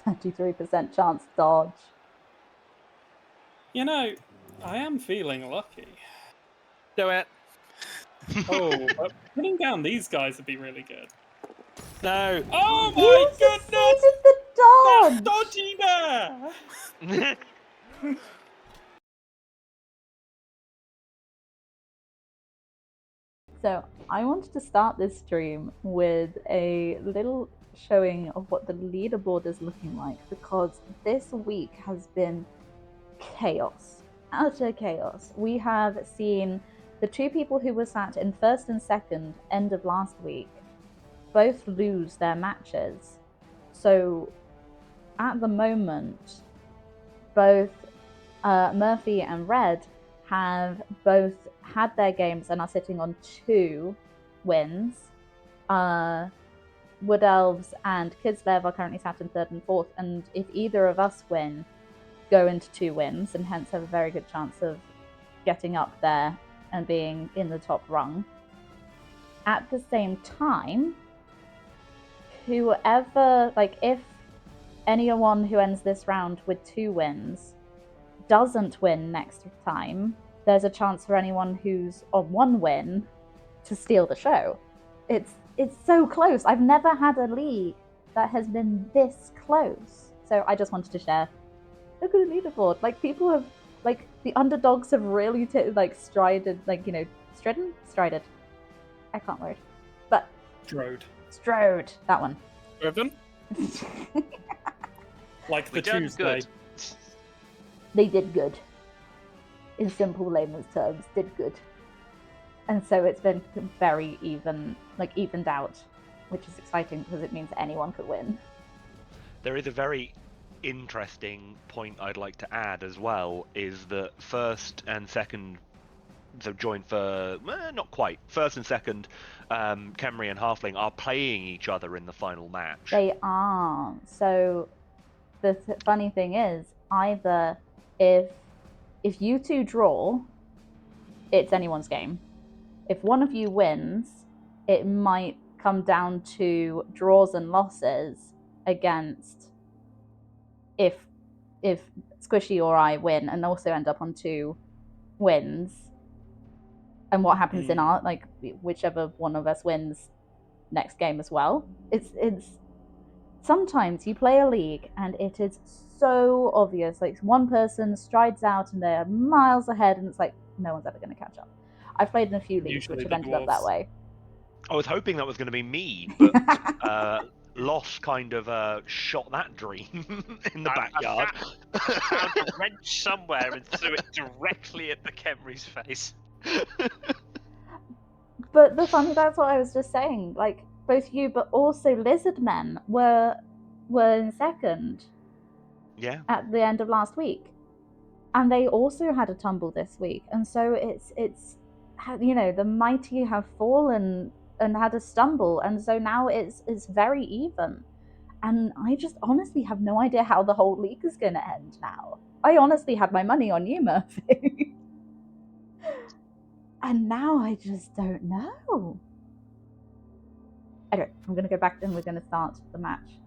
33% chance dodge. You know, I am feeling lucky. Do it. Oh, but putting down these guys would be really good. No. Oh You my goodness! succeeded the dodge! That dodgy bear! So I wanted to start this stream with a little showing of what the leaderboard is looking like, because this week has been chaos, utter chaos. We have seen the two people who were sat in first and second end of last week both lose their matches. So at the moment, both Murphy and Red have both had their games and are sitting on 2 wins. Wood Elves and Kislev are currently sat in third and fourth, and if either of us win, go into 2 wins and hence have a very good chance of getting up there and being in the top rung. At the same time, whoever, if anyone who ends this round with 2 wins doesn't win next time, there's a chance for anyone who's on 1 win to steal the show. It's so close. I've never had a league that has been this close. So I just wanted to share. Look at the leaderboard. People have, the underdogs have really strided, strided. I can't word. But strode. That one. Driven? Like the Tuesday. Good. They did good. In simple layman's terms, did good. And so it's been very evened out, which is exciting because it means anyone could win. There is a very interesting point I'd like to add as well, is that first and second, so joined for, not quite, first and second, Khemri and Halfling are playing each other in the final match. They are. So the funny thing is, either if you two draw, it's anyone's game. If one of you wins, it might come down to draws and losses against if Squishy or I win and also end up on 2 wins, and what happens in our, whichever one of us wins next game as well. It's sometimes you play a league and it is so obvious, one person strides out and they're miles ahead and it's no one's ever going to catch up. I've played in a few leagues which have ended up that way. I was hoping that was going to be me, but Loss kind of shot that dream in the backyard. I found a wrench somewhere and threw it directly at the Khemri's face. But that's what I was just saying. Both you, but also Lizardmen were in second. Yeah. At the end of last week, and they also had a tumble this week, and so it's the mighty have fallen and had a stumble, and so now it's very even. And I just honestly have no idea how the whole league is going to end now. I honestly had my money on you, Murphy. And now I just don't know. Anyway, I'm going to go back and we're going to start the match.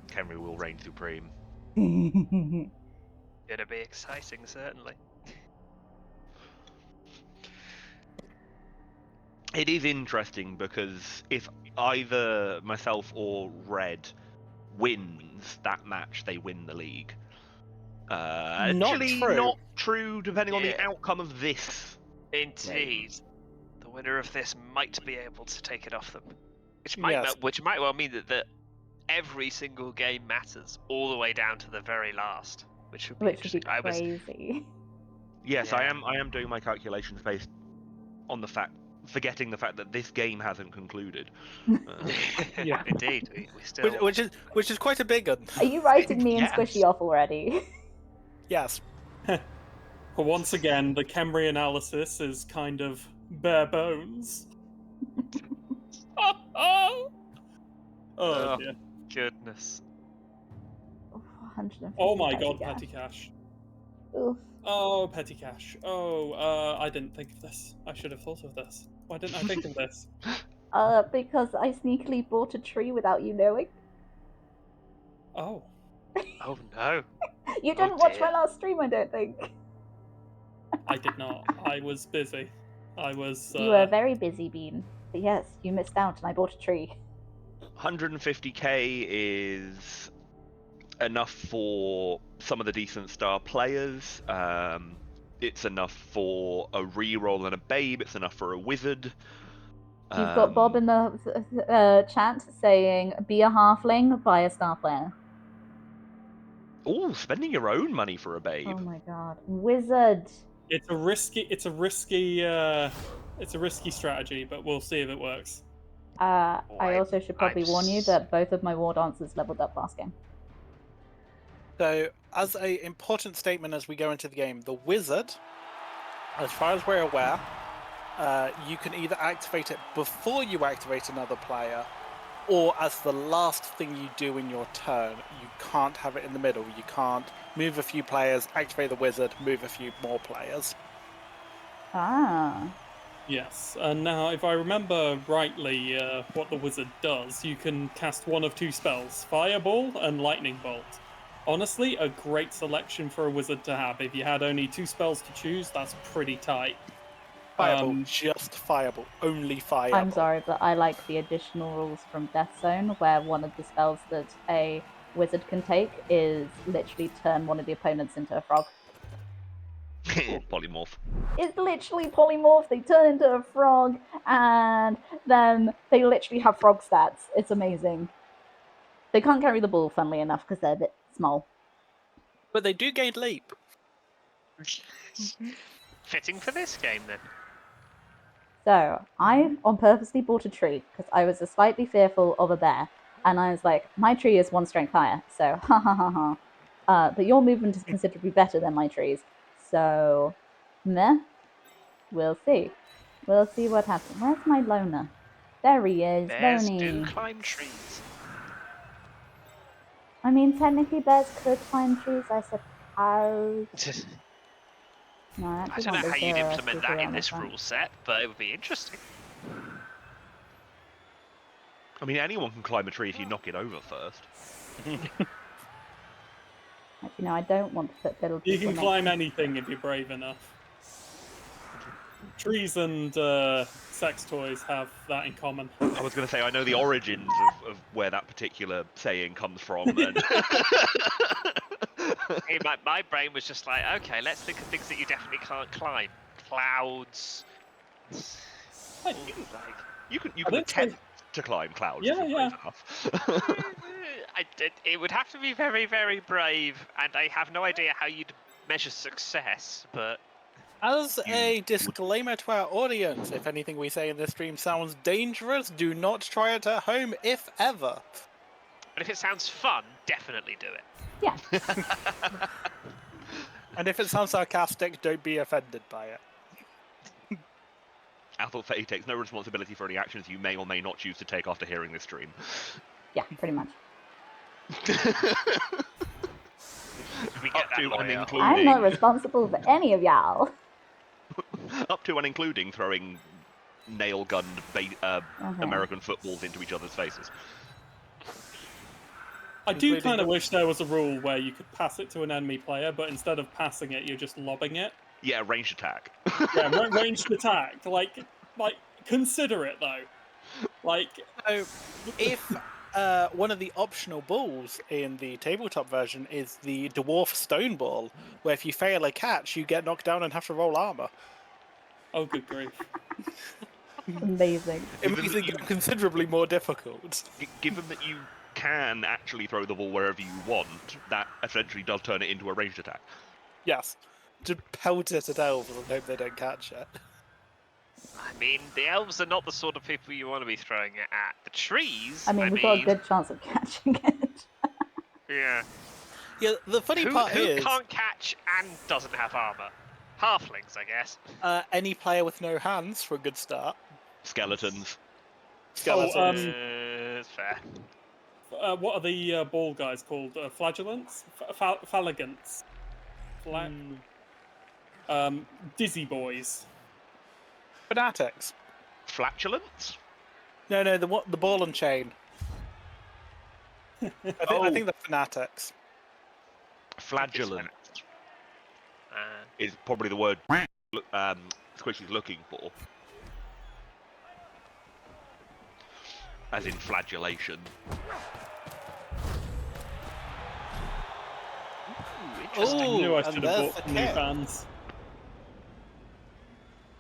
Khemri will reign supreme. Gonna be exciting, certainly. It is interesting because if either myself or Red wins that match, they win the league. Not true, depending on the outcome of this. Indeed. The winner of this might be able to take it off them. Which might well mean that every single game matters all the way down to the very last, which would be interesting. Crazy. Yes, yeah. I am doing my calculations based on forgetting the fact that this game hasn't concluded. Yeah, indeed. We still, which is quite a big one. Are you writing me and Squishy off already? Yes. Once again, the Khemri analysis is kind of bare bones. Oh dear. Goodness. Oh my god, petty cash. Oof. Oh, petty cash. Oh, I didn't think of this. I should have thought of this. Why didn't I think of this? Because I sneakily bought a tree without you knowing. Oh. Oh no. You didn't watch dear. my last stream, I don't think. I did not. I was busy. I was. You were very busy, Bean. But yes, you missed out, and I bought a tree. 150k is enough for some of the decent star players. It's enough for a reroll and a babe. It's enough for a wizard. You've got Bob in the chat saying, "Be a halfling, buy a star player." Oh, spending your own money for a babe. Oh my god, wizard! It's a risky strategy, but we'll see if it works. I also should probably warn you that both of my war dancers leveled up last game. So, as an important statement as we go into the game, the wizard, as far as we're aware, you can either activate it before you activate another player, or as the last thing you do in your turn. You can't have it in the middle. You can't move a few players, activate the wizard, move a few more players. Ah. Yes, and now if I remember rightly, what the wizard does, you can cast one of two spells: Fireball and Lightning Bolt. Honestly, a great selection for a wizard to have. If you had only two spells to choose, that's pretty tight. Fireball, just fireball, only fireball. I'm sorry, but I like the additional rules from Death Zone, where one of the spells that a wizard can take is literally turn one of the opponents into a frog. Polymorph. It's literally polymorph. They turn into a frog, and then they literally have frog stats. It's amazing. They can't carry the ball, funnily enough, because they're a bit small. But they do gain leap. Fitting for this game, then. So I on purposely bought a tree because I was slightly fearful of a bear, and I was like, my tree is 1 strength higher, so ha ha ha ha. But your movement is considerably better than my tree's, so meh. We'll see. We'll see what happens. Where's my loner? There he is, Bears Loney. do climb trees. I mean, technically bears could climb trees, I suppose. No, I I actually don't know want the how you'd zero implement SPC that in on this one. rule set, but it would be interesting. I mean, anyone can climb a tree if you knock it over first. Actually, no, I don't want to put little You people can next climb to- anything if you're brave enough. Trees and sex toys have that in common. I was going to say, I know the origins of where that particular saying comes from. And Hey, my brain was just like, okay, let's think of things that you definitely can't climb. Clouds. Like, you can I think so. attempt to climb clouds Yeah, if you're yeah. brave enough. It would have to be very, very brave, and I have no idea how you'd measure success, but... As a disclaimer to our audience, if anything we say in this stream sounds dangerous, do not try it at home, if ever. But if it sounds fun, definitely do it. Yeah. And if it sounds sarcastic, don't be offended by it. Athel Fetty takes no responsibility for any actions you may or may not choose to take after hearing this stream. Yeah, pretty much. We get Up that to and lawyer. including I'm not responsible for any of y'all. up to and including throwing nail-gunned American footballs into each other's faces. I do Including kind of the- wish there was a rule where you could pass it to an enemy player, but instead of passing it, you're just lobbing it. Yeah, ranged attack. Yeah, ranged attack. Like, consider it though. Like, So, if one of the optional balls in the tabletop version is the dwarf stone ball, where if you fail a catch, you get knocked down and have to roll armor. oh good grief. Amazing. It makes it considerably more difficult. Given that you can actually throw the ball wherever you want, that essentially does turn it into a ranged attack. Yes. To pelt it at elves and hope they don't catch it. I mean, the elves are not the sort of people you want to be throwing it at. The trees, I mean, we've got a good chance of catching it. Yeah. Yeah, the funny part Who is, can't catch and doesn't have armor? Halflings, I guess. any player with no hands for a good start. Skeletons. Skeletons. It's fair. What are the ball guys called? Flagellants? Phalagants? Dizzy boys. Fanatics. Flatulence? No, the ball and chain. I think the fanatics. Flagellant Uh, is probably the word Squishy's looking for. As in flagellation. interesting. I knew I and should have there's bought the new kick. fans.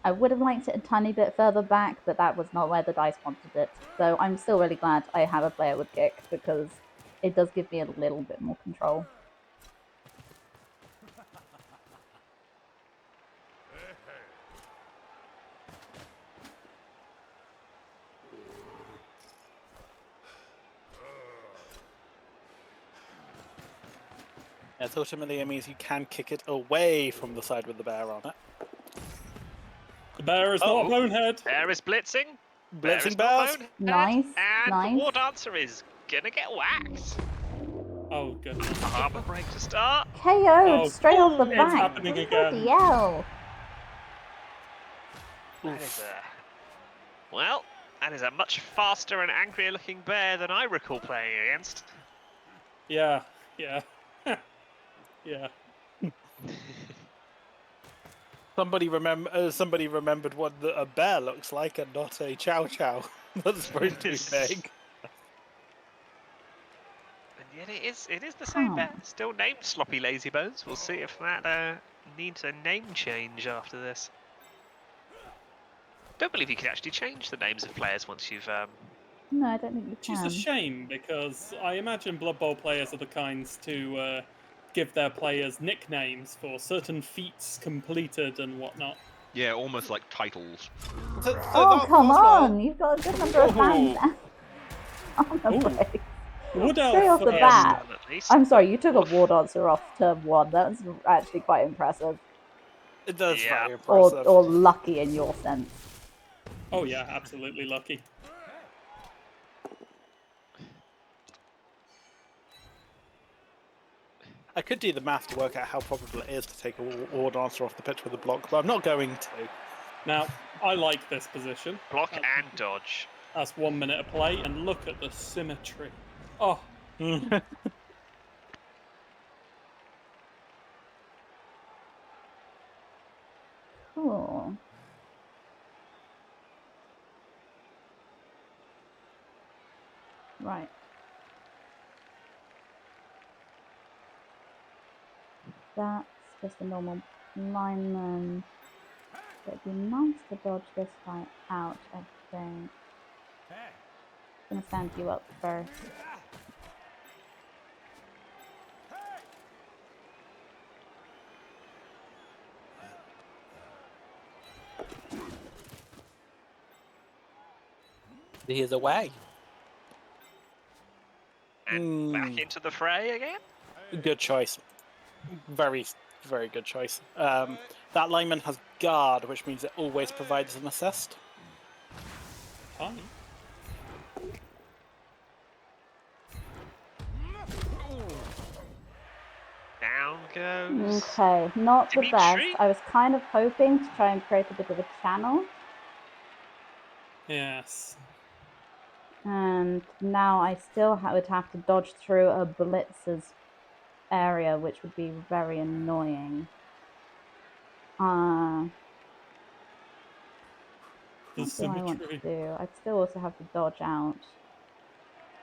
I would have liked it a tiny bit further back, but that was not where the dice wanted it. So I'm still really glad I have a player with kick, because it does give me a little bit more control. Yes, ultimately it means you can kick it away from the side with the bear on it. The bear is not a bonehead. Bear is blitzing. Blitzing Bear bears. is not bonehead, Nice, and nice. the War Dancer is gonna get whacked. Oh, goodness. Armor break to start. KO'd Oh, straight off the it's back. happening Bloody again. hell. That is well, that is a much faster and angrier looking bear than I recall playing against. Yeah, yeah. Yeah. Somebody remembered what a bear looks like, and not a chow chow. That's very too big. And yet it is the same Oh. bear. Still named Sloppy Lazybones. We'll see if that needs a name change after this. Don't believe you can actually change the names of players once you've No, I don't think you Which is can. a shame, because I imagine Blood Bowl players are the kinds to give their players nicknames for certain feats completed and whatnot. Yeah, almost like titles. Oh, come on! You've got a good number of fans now. On the Ooh. break. Wood Straight Elf off the first. bat. at least. I'm sorry, you took a Oof. War Dancer off turn 1. That's actually quite impressive. It does Yeah. very impressive. Or lucky in your sense. Oh yeah, absolutely lucky. I could do the math to work out how probable it is to take a war dancer off the pitch with a block, but I'm not going to. Now, I like this position. Block and dodge. That's 1 minute of play, and look at the symmetry. Oh, Cool. Right. That's just a normal lineman. It'd be nice to dodge this guy out, I think. I'm gonna stand you up first. He is away. And back into the fray again. Good choice. Very, very good choice. That lineman has guard, which means it always provides an assist. fine. Down goes. Okay, not the best. Dimitri? I was kind of hoping to try and create a bit of a channel. Yes. And now I still would have to dodge through a blitz's area, which would be very annoying. The What do I want to symmetry. do? I'd still also have to dodge out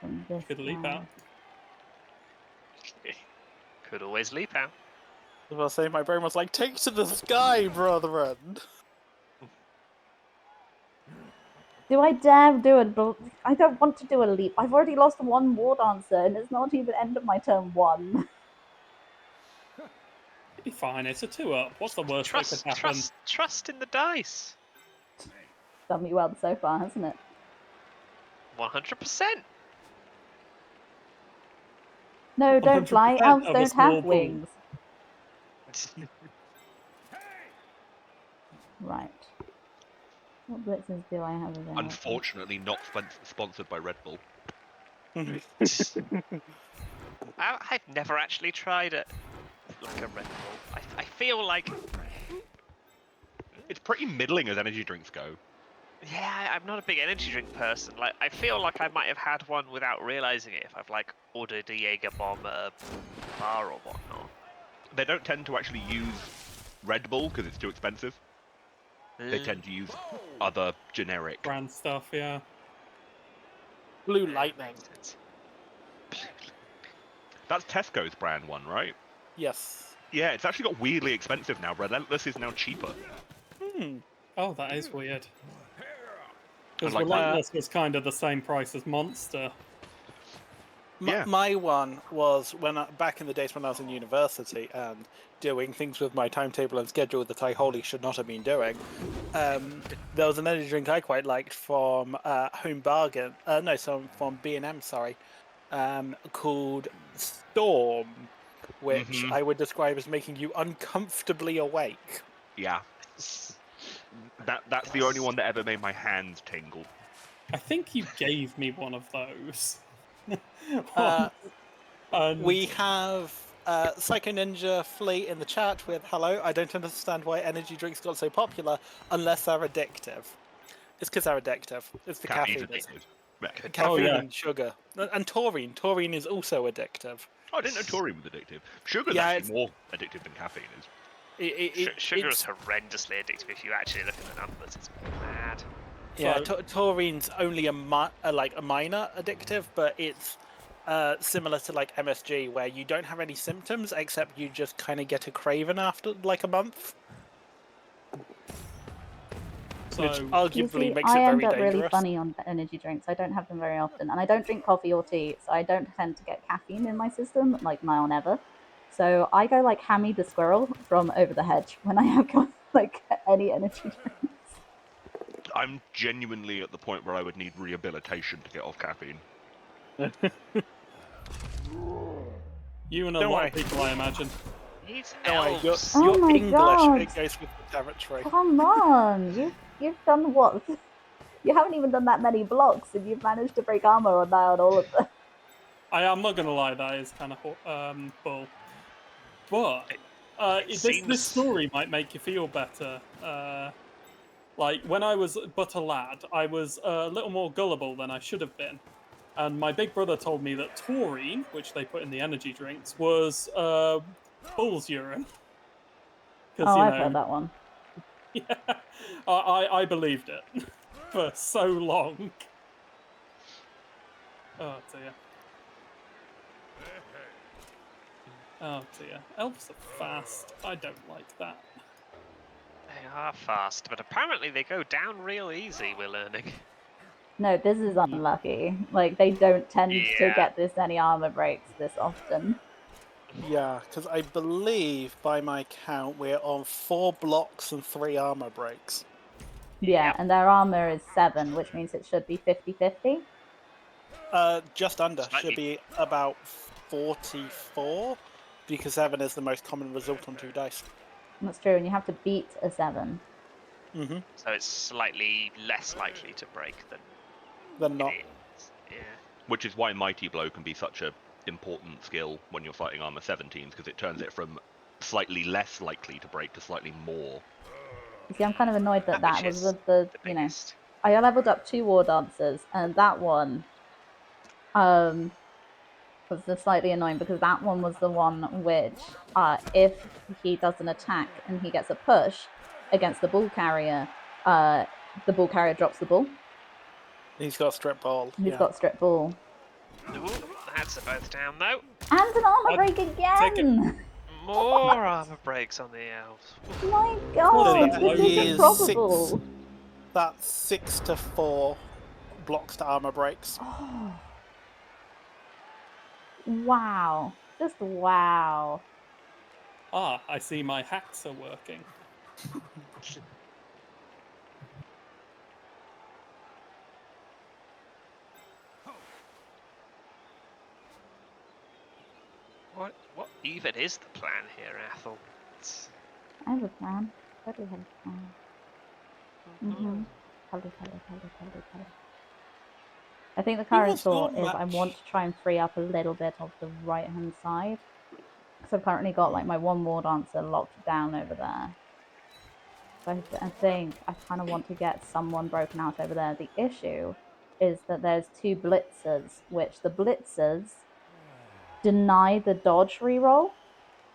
from this Could leap guy. out. Could always leap out. I was about to say, my brain was like, take to the sky, brethren! Do I dare do it? I don't want to do a leap. I've already lost 1 War Dancer, and it's not even end of my turn 1. It'd be fine. It's a 2-up. What's the worst that could happen? Trust in the dice. Done me well so far, hasn't it? 100%. No, don't fly. 100% Elves of a don't small have pool. wings. Right. What blitzes do I have available? Unfortunately, not sponsored by Red Bull. I've never actually tried it. Like a Red Bull. I feel like. It's pretty middling as energy drinks go. Yeah, I'm not a big energy drink person. Like, I feel like I might have had one without realizing it if I've like ordered a Jaeger bomb at a bar or whatnot. They don't tend to actually use Red Bull because it's too expensive. They tend to use other generic brand stuff. Yeah. Blue Lightning. That's Tesco's brand one, right? Yes. Yeah, it's actually got weirdly expensive now. Relentless is now cheaper. Oh, that is weird. Because like Relentless was kind of the same price as Monster. Yeah. My one was back in the days when I was in university and doing things with my timetable and schedule that I wholly should not have been doing. There was an energy drink I quite liked from Home Bargain. From B&M. Sorry, called Storm, which I would describe as making you uncomfortably awake. Yeah. That's the only one that ever made my hands tingle. I think you gave me one of those. We have Psycho Ninja Fleet in the chat with hello. I don't understand why energy drinks got so popular unless they're addictive. It's because they're addictive. It's the caffeine. Caffeine and sugar. And taurine. Taurine is also addictive. Oh, I didn't know taurine was addictive. Sugar's actually more addictive than caffeine is. Sugar is horrendously addictive if you actually look at the numbers. It's mad. Yeah, taurine's only a minor addictive, but it's similar to like MSG, where you don't have any symptoms except you just kind of get a craving after like a month. Which arguably makes it very dangerous. I end up really funny on energy drinks. I don't have them very often, and I don't drink coffee or tea, so I don't tend to get caffeine in my system like now or never. So I go like Hammy the squirrel from Over the Hedge when I have like any energy drinks. I'm genuinely at the point where I would need rehabilitation to get off caffeine. You and a lot of people, I imagine. He's elves. Oh You're my English. God. It goes with the territory. Come on, you've done what? You haven't even done that many blocks, and you've managed to break armor on all of them. I'm not gonna lie, that is kind of bull. But this story might make you feel better. Like, when I was but a lad, I was a little more gullible than I should have been. And my big brother told me that taurine, which they put in the energy drinks, was bull's urine. Oh, I've heard that one. Yeah, I believed it for so long. Oh, dear. Oh, dear. Elves are fast. I don't like that. They are fast, but apparently they go down real easy, we're learning. No, this is unlucky. Like, they don't tend to get this many armor breaks this often. Yeah, because I believe, by my count, we're on 4 blocks and 3 armor breaks. Yeah, and their armor is 7, which means it should be 50-50. Just under. Should be about 44, because 7 is the most common result on 2 dice. That's true, and you have to beat a 7. Mm-hmm. So it's slightly less likely to break than not. Yeah. Which is why Mighty Blow can be such a important skill when you're fighting armor 17s, because it turns it from slightly less likely to break to slightly more. See, I'm kind of annoyed that was the you know, I leveled up 2 War Dancers, and that one was slightly annoying because that one was the one which, if he does an attack and he gets a push against the bull carrier drops the bull. He's got strip ball. He's got strip ball. Ooh, that's both down though. And an armor break again! More armor breaks on the elves. My God, this is improbable. That's 6 to 4 blocks to armor breaks. Oh. Wow. Just wow. Ah, I see my hacks are working. What even is the plan here, Athel? I have a plan. Totally have a plan. Mm-hmm. I think the current thought is I want to try and free up a little bit of the right-hand side. Because I've currently got like my 1 War Dancer locked down over there. So I think I kind of want to get someone broken out over there. The issue is that there's 2 Blitzers, which the Blitzers deny the dodge reroll.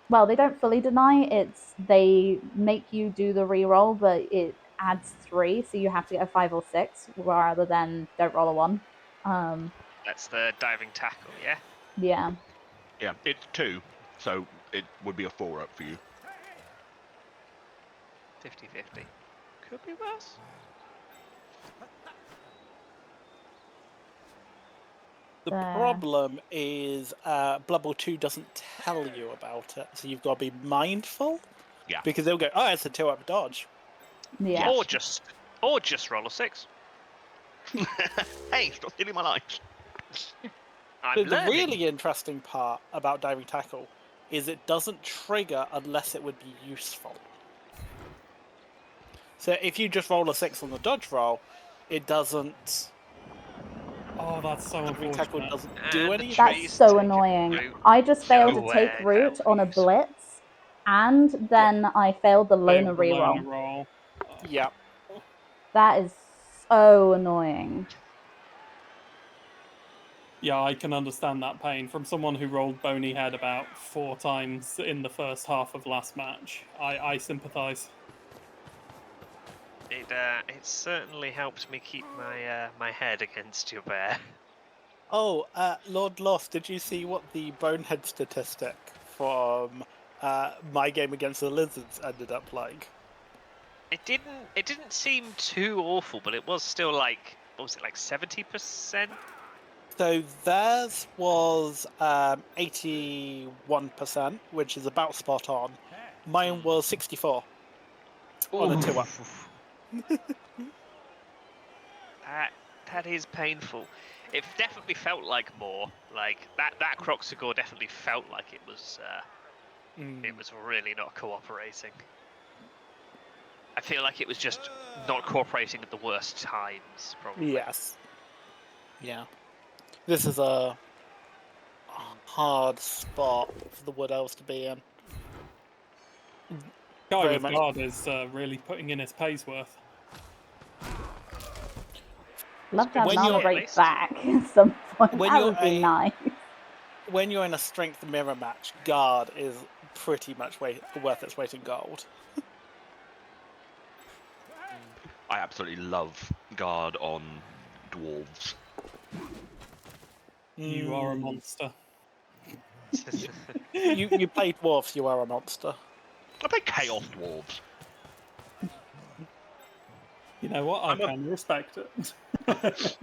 Well, they don't fully deny. They make you do the reroll, but it adds 3, so you have to get a 5 or 6 rather than don't roll a 1. That's the diving tackle, yeah? Yeah. Yeah, it's 2, so it would be a 4 up for you. 50-50. Could be worse. The problem is BloodBowl 2 doesn't tell you about it, so you've got to be mindful. Yeah. Because they'll go, oh, it's a 2-up dodge. Yeah. Or just roll a 6. Hey, stop stealing my lines. The really interesting part about diving tackle is it doesn't trigger unless it would be useful. So if you just roll a 6 on the dodge roll, it doesn't. Oh, that's so Diving tackle unfortunate. doesn't do And the anything. That's tree's so taken annoying. root. I just failed No to take way, root on a penalties. blitz, and then I failed the loner Failed the loner reroll. roll. Yeah. That is so annoying. Yeah, I can understand that pain from someone who rolled Bony Head about 4 times in the first half of last match. I sympathise. It certainly helped me keep my head against your bear. Oh, Lord Lost, did you see what the bonehead statistic from my game against the Lizards ended up like? It didn't seem too awful, but it was still like, what was it, like 70%? So theirs was 81%, which is about spot on. Mine was 64 on a 2-up. That is painful. It definitely felt like more. Like that Croxagore definitely felt like it was really not cooperating. I feel like it was just not cooperating at the worst times, probably. Yes. Yeah. This is a hard spot for the Wood Elves to be in. Guy Very with much. guard is really putting in his pay's worth. Love to have When an armor you're- break back at some point. When That you're would be nice. When you're in a strength mirror match, guard is pretty much worth its weight in gold. I absolutely love guard on dwarves. You are a monster. You play dwarves, you are a monster. I play chaos dwarves. You know what? I can respect it. Chaos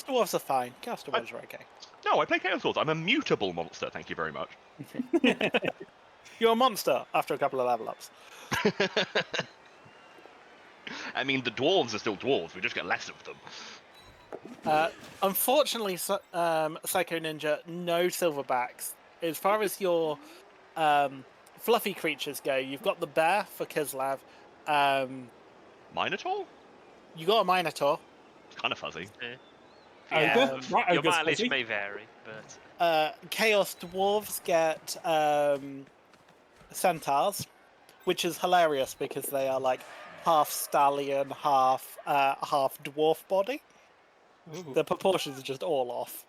dwarves are fine. Chaos dwarves are okay. No, I play chaos dwarves. I'm a mutable monster, thank you very much. You're a monster after a couple of level ups. I mean, the dwarves are still dwarves, we just get less of them. Unfortunately, Psycho Ninja, no silverbacks. As far as your fluffy creatures go, you've got the bear for Kislev. Minotaur? You got a Minotaur. It's kind of fuzzy. Yeah, Right, your Ogre's mileage fuzzy. may vary, but Chaos dwarves get centaurs, which is hilarious because they are like half stallion, half dwarf body. Ooh. The proportions are just all off.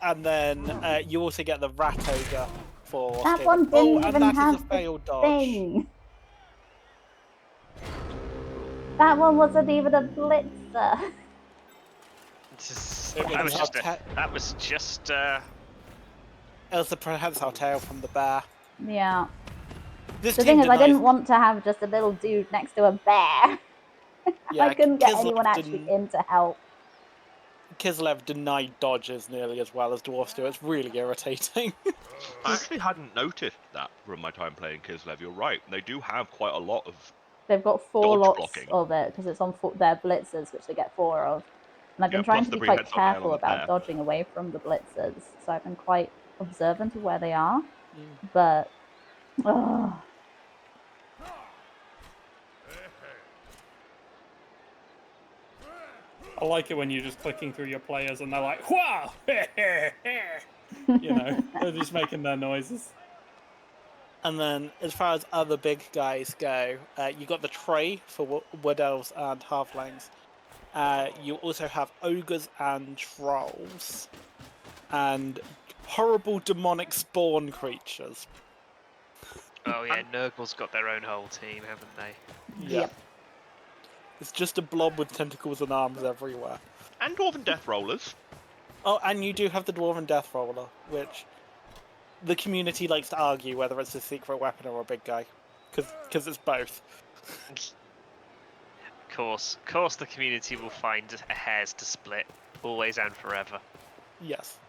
And then you also get the rat ogre for That scaling. one didn't and even that is have a failed the dodge. thing. That one wasn't even a blitzer. that was just It was the prehensile tail from the bear. Yeah. This The team thing is, I denies- didn't want to have just a little dude next to a bear. Yeah, I couldn't get Kislev anyone actually in to help. Kislev denied dodges nearly as well as dwarfs do. It's really irritating. I actually hadn't noticed that from my time playing Kislev. You're right. They do have quite a lot of. They've got 4 dodge lots blocking. of it because it's on their blitzers, which they get 4 of. And I've been trying plus to the be quite prehensile tail on careful the about bear. dodging away from the blitzers, so I've been quite observant of where they are. But I like it when you're just clicking through your players and they're like, wow! You know, they're just making their noises. And then, as far as other big guys go, you got the tray for wood elves and halflings. You also have ogres and trolls. And horrible demonic spawn creatures. Oh yeah, Nurgle's got their own whole team, haven't they? Yeah. Yep. It's just a blob with tentacles and arms everywhere. And Dwarven Death Rollers. Oh, and you do have the Dwarven Death Roller, which the community likes to argue whether it's a secret weapon or a big guy. Because it's both. Of course, the community will find a hairs to split, always and forever. Yes.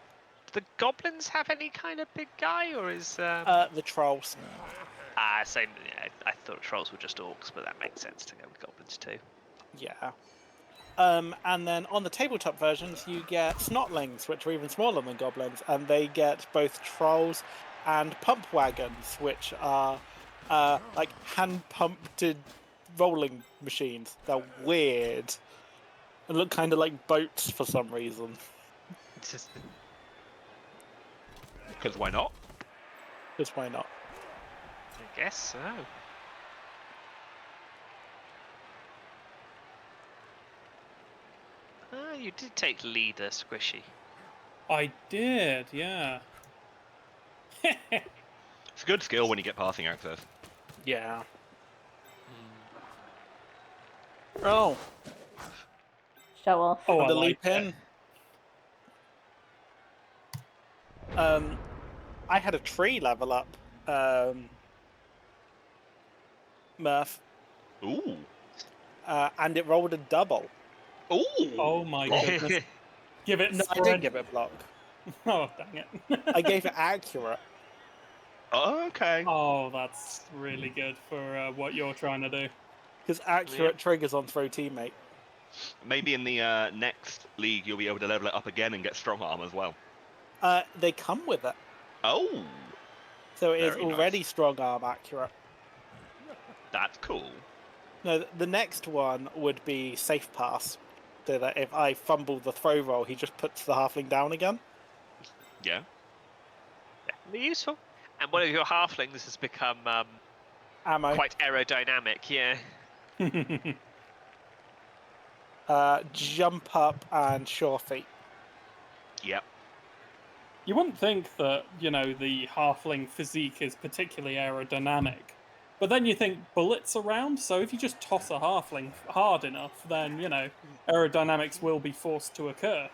Do the goblins have any kind of big guy, or is The trolls. same? Yeah, I thought trolls were just orcs, but that makes sense to go with goblins too. Yeah. And then on the tabletop versions, you get snotlings, which are even smaller than goblins, and they get both trolls and pump wagons, which are like hand-pumped rolling machines. They're weird and look kind of like boats for some reason. It's just Because why not? Just why not? I guess so. Ah, you did take leader, Squishy. I did, yeah. It's a good skill when you get passing access. Yeah. Oh, Show off. Oh, I the like leap it. in. I had a tree level up. Murph, Ooh. and it rolled a double. Ooh. Oh my goodness. Give it No, I spread. didn't give it block. Oh, dang it. I gave it accurate. Okay. Oh, that's really good for what you're trying to do. Because accurate triggers on throw teammate. Maybe in the next league you'll be able to level it up again and get strong arm as well. They come with it. Oh, So it is Very already nice. strong arm accurate. that's cool. No, the next one would be safe pass. So that if I fumble the throw roll, he just puts the halfling down again. Yeah. Definitely useful. And one of your halflings has become Ammo. quite aerodynamic, yeah. Jump up and sure feet. Yep. You wouldn't think that, you know, the halfling physique is particularly aerodynamic. But then you think bullets around, so if you just toss a halfling hard enough, then, you know, aerodynamics will be forced to occur.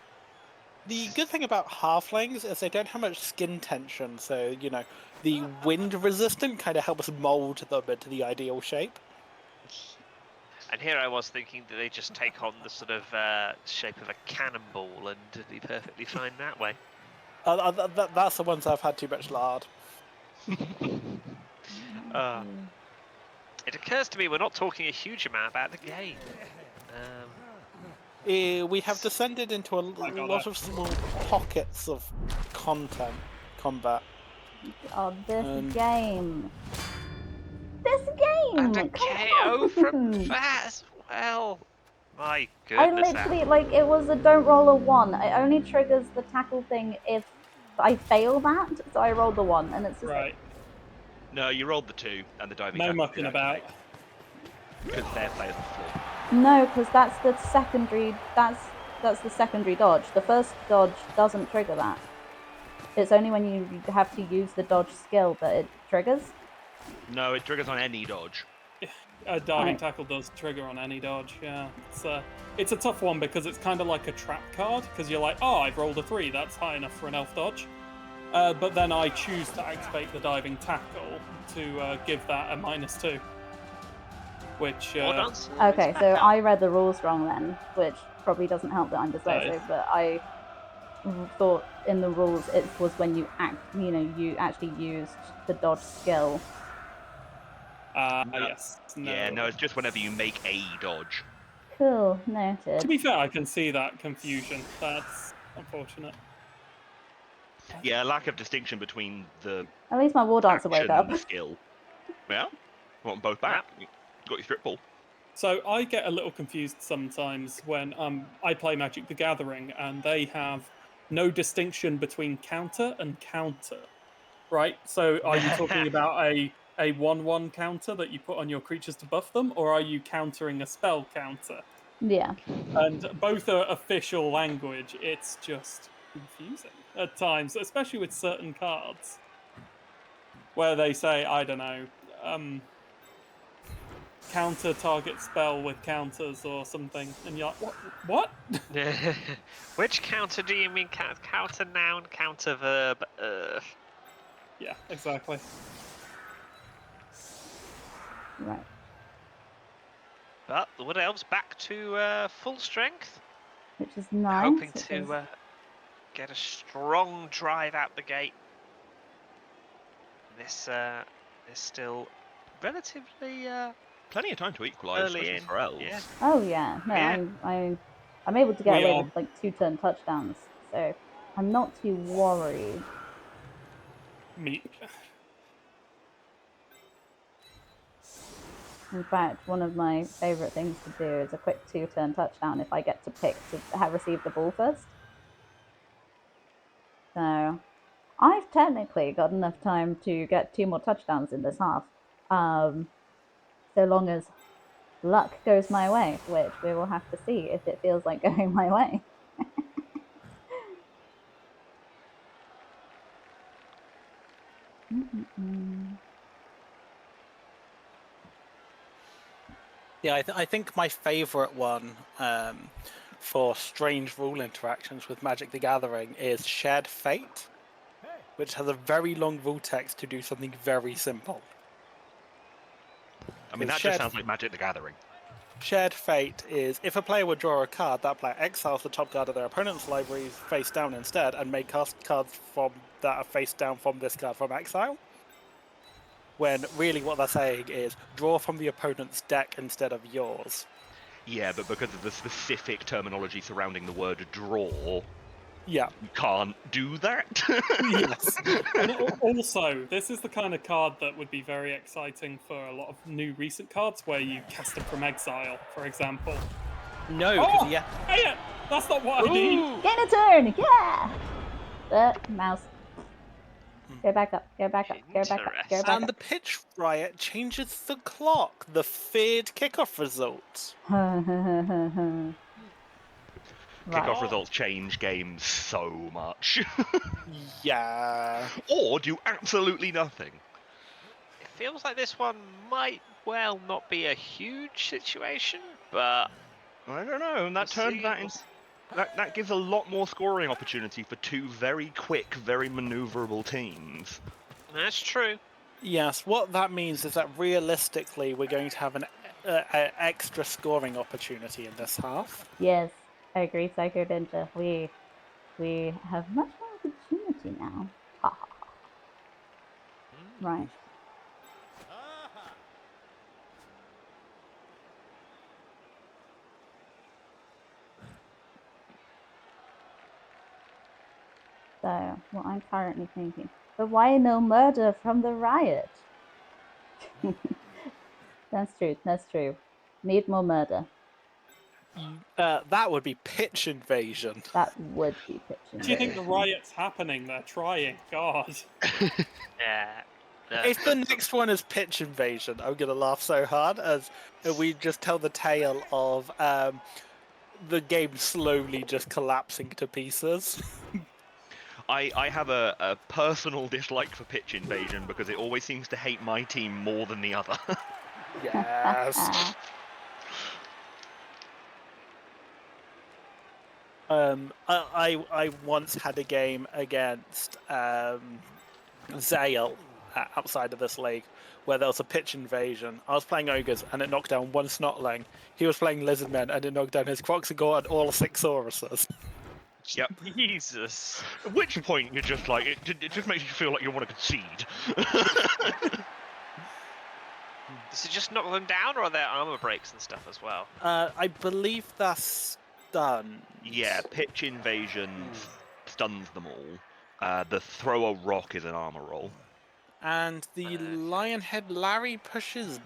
The good thing about halflings is they don't have much skin tension, so, you know, the wind resistant kind of helps mold them into the ideal shape. And here I was thinking that they just take on the sort of shape of a cannonball and it'd be perfectly fine that way. That's the ones I've had too much lard. It occurs to me we're not talking a huge amount about the game. We have descended into a lot of small pockets of combat. Oh, this Um, game. This game! And a Come KO from on! that as well. My I goodness. literally, like, it was a don't roll a 1. It only triggers the tackle thing if I fail that, so I rolled the 1, and it's just Right. No, you rolled the 2 and the diving. No tackle mucking did about. activate, because their players are full. no, because that's the secondary. That's the secondary dodge. The first dodge doesn't trigger that. It's only when you have to use the dodge skill that it triggers. No, it triggers on any dodge. A diving Right. tackle does trigger on any dodge, yeah. It's a tough one because it's kind of like a trap card, because you're like, oh, I've rolled a 3, that's high enough for an elf dodge. But then I choose to activate the diving tackle to give that a -2. Which... Okay, so I read the rules wrong then, which probably doesn't help that I'm dyslexic, but I thought in the rules it was when you you actually used the dodge skill. yes. No. Yeah, no, it's just whenever you make a dodge. Cool, To noted. be fair, I can see that confusion. That's unfortunate. Yeah, lack of distinction between the At least my war dancer woke action up. and the skill. Yeah, want them both back. You got your strip ball. So I get a little confused sometimes when I play Magic the Gathering and they have no distinction between counter and counter, right? So are you talking about a 1/1 counter that you put on your creatures to buff them, or are you countering a spell counter? Yeah. And both are official language. It's just confusing at times, especially with certain cards, where they say, I don't know, counter target spell with counters or something, and you're like, what? Which counter do you mean? Counter noun, counter verb? Yeah, exactly. Right. But the Wood Elves back to full strength, Which is nice. hoping which to is- get a strong drive out the gate. This is still relatively Plenty of time to equalise, early especially in. for elves. Yeah. Oh yeah, no, Yeah. I'm able to get We away are- with like 2-turn touchdowns, so I'm not too worried. Meep. In fact, one of my favourite things to do is a quick 2-turn touchdown if I get to pick to have receive the ball first. So I've technically got enough time to get 2 more touchdowns in this half, so long as luck goes my way, which we will have to see if it feels like going my way. Yeah, I think my favourite one for strange rule interactions with Magic the Gathering is Shared Fate, which has a very long rule text to do something very simple. I mean, that just sounds like Magic the Gathering. Shared Fate is if a player would draw a card, that player exiles the top card of their opponent's library face down instead, and may cast cards from that are face down from this card from exile. When really what they're saying is draw from the opponent's deck instead of yours. Yeah, but because of the specific terminology surrounding the word draw, Yeah. you can't do that. Yes. And also, this is the kind of card that would be very exciting for a lot of new recent cards where you cast them from exile, for example. No, Oh, because yeah. hey, that's not what I need. Gain a turn, yeah! Mouse. Go back up, go back up, go back up, go back And up. the pitch riot changes the clock, the feared kickoff result. Right. Kickoff results change games so much. Yeah. Or do absolutely nothing. It feels like this one might well not be a huge situation, but I don't know, and that turned that into... That gives a lot more scoring opportunity for 2 very quick, very manoeuvrable teams. That's true. Yes, what that means is that realistically we're going to have an extra scoring opportunity in this half. Yes, I agree, Psycho Ninja. We have much more opportunity now. Ha ha ha. Right. So, what I'm currently thinking, but why no murder from the riot? That's true, that's true. Need more murder. That would be pitch invasion. That would be pitch invasion. Do you think the riot's happening? They're trying. God. Yeah. If the next one is pitch invasion, I'm gonna laugh so hard as we just tell the tale of the game slowly just collapsing to pieces. I have a personal dislike for pitch invasion because it always seems to hate my team more than the other. Yes. I once had a game against Zale outside of this league where there was a pitch invasion. I was playing ogres and it knocked down one snotling. He was playing lizardmen and it knocked down his Croxagore and all 6 Sauruses. Yep. Jesus. At which point you're just like, it just makes you feel like you want to concede. Does it just knock them down, or are there armor breaks and stuff as well? I believe that's done. Yeah, pitch invasion stuns them all. The throw a rock is an armor roll. And the Lionhead Larry pushes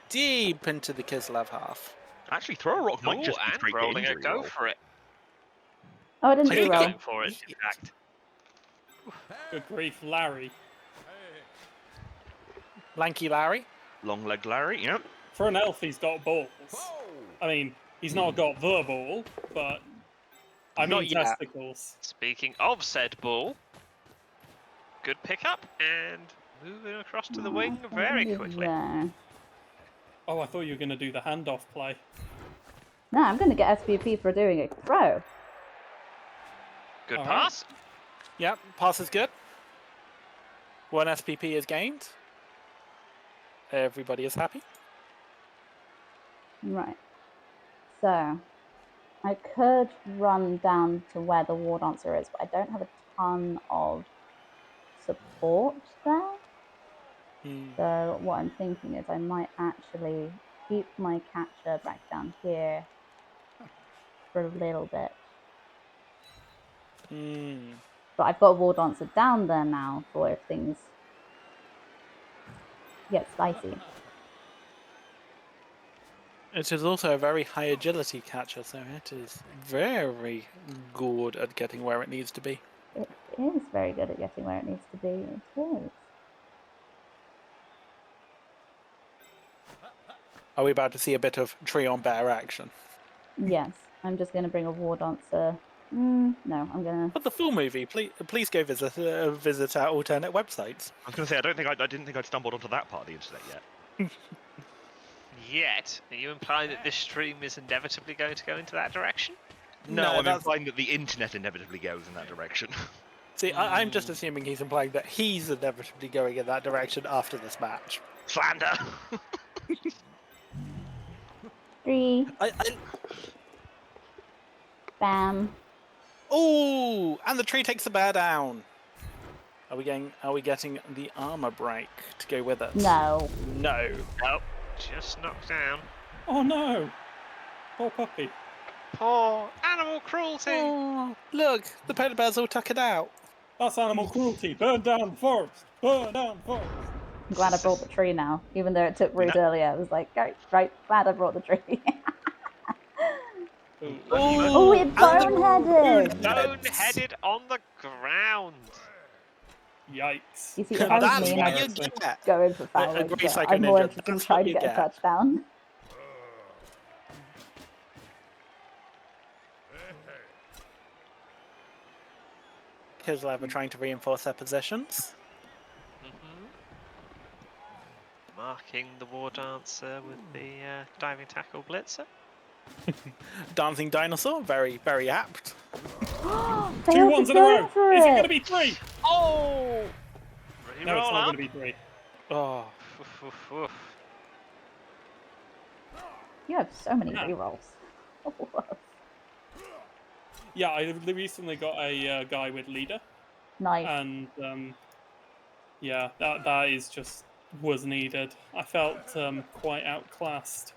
deep into the Kislev half. Actually, throw a rock might just be and straight rolling injury a go roll. for it. Oh, I didn't Really do well. going for it, in fact. Good grief, Larry. Lanky Larry. Long leg Larry, yep. For an elf, he's got balls. I mean, he's not got the ball, but I Not mean yet. testicles. Speaking of said ball, good pickup and moving across to the wing very quickly. Yeah. Oh, I thought you were going to do the handoff play. No, I'm going to get SPP for doing a throw. Good All pass. Yep, pass is good. 1 SPP is gained. Everybody is happy. Right. So, I could run down to where the War Dancer is, but I don't have a ton of support there. So what I'm thinking is I might actually keep my catcher back down here for a little bit. But I've got a War Dancer down there now for if things get spicy. It is also a very high agility catcher, so it is very good at getting where it needs to be. It is very good at getting where it needs to be. It is. Are we about to see a bit of tree on bear action? Yes, I'm just going to bring a War Dancer. No, I'm going to... For the full movie, please go visit our alternate websites. I was going to say, I didn't think I'd stumbled onto that part of the internet yet. Yet, are you implying that this stream is inevitably going to go into that direction? No, I'm implying that the internet inevitably goes in that direction. See, I'm just assuming he's implying that he's inevitably going in that direction after this match. Slander! 3. Bam. Oh, and the tree takes the bear down. Are we getting the armor break to go with it? No. No. Nope. Just knocked down. Oh no! Poor puppy. Poor animal cruelty. Oh, look, the polar bear's all tuckered out. That's animal cruelty. Burn down the forest. Burn down the forest. I'm glad I brought the tree now, even though it took root earlier. I was like, right, glad I brought the tree. Oh, it boneheaded! Boneheaded on the ground. Yikes. You see, if I was That's mean, what I'd you just get. go in for fouling. Agree, But Psycho I'm more Ninja, interested in that's trying what to you get a get. touchdown. Kislev are trying to reinforce their positions. Marking the War Dancer with the diving tackle blitzer. Dancing dinosaur, very, very apt. They 2 are ones in a row. for Is it it. going to be 3? Oh! No, it's Reroll not up. going to be 3. Oh, Oof, oof, oof. You have so many Yeah. rerolls. Yeah, I recently got a guy with leader. Nice. And yeah, that is just was needed. I felt quite outclassed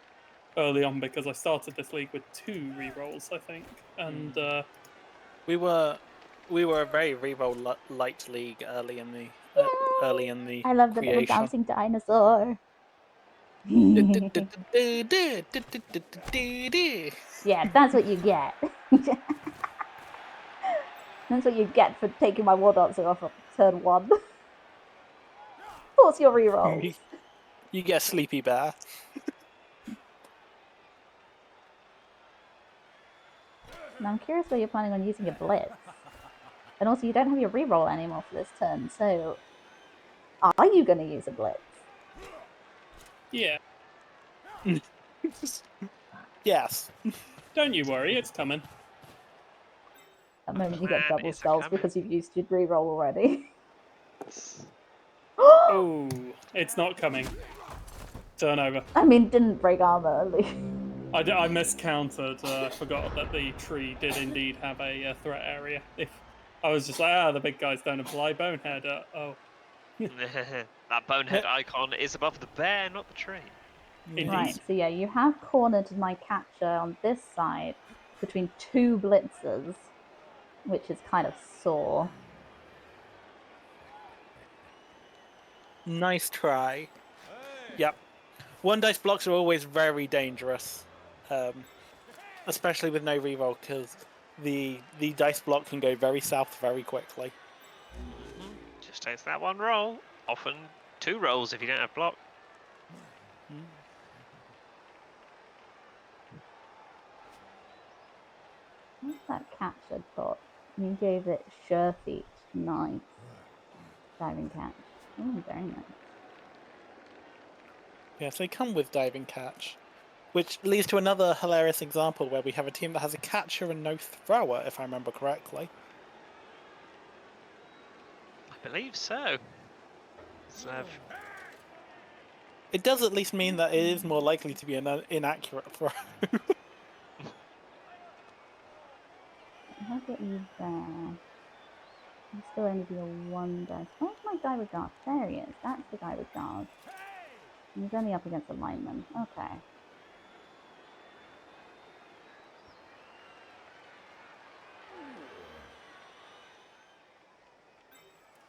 early on because I started this league with 2 rerolls, I think, and we were a very reroll light league early in the I love the little creation. bouncing dinosaur. Yeah, that's what you get. That's what you get for taking my War Dancer off of turn 1. What's your reroll? You get Sleepy Bear. Now I'm curious where you're planning on using your blitz. And also, you don't have your reroll anymore for this turn, so are you going to use a blitz? yeah. Yes. Don't you worry, it's coming. At the moment, you get Plan double is skulls a-coming. because you've used your reroll already. Oh, it's not coming. Turn over. I mean, didn't break armor early. I miscounted. Forgot that the tree did indeed have a threat area. If I was just like, the big guys don't apply bonehead. Oh, That bonehead icon is above the bear, not the tree. indeed. Right, so yeah, you have cornered my catcher on this side between 2 blitzers, which is kind of sore. Nice try. Yep. 1 dice blocks are always very dangerous, especially with no reroll, because the dice block can go very south very quickly. Just takes that 1 roll. Often 2 rolls if you don't have block. that catcher got? You gave it sure feet. Nice. Diving catch. Oh, very nice. Yes, they come with diving catch. Which leads to another hilarious example where we have a team that has a catcher and no thrower, if I remember correctly. I believe so. So, It does at least mean that it is more likely to be an inaccurate throw. I'll get you there. I'm still only be a 1 dice. Where's my guy with guard? There he is. That's the guy with guard. And he's only up against a lineman. Okay.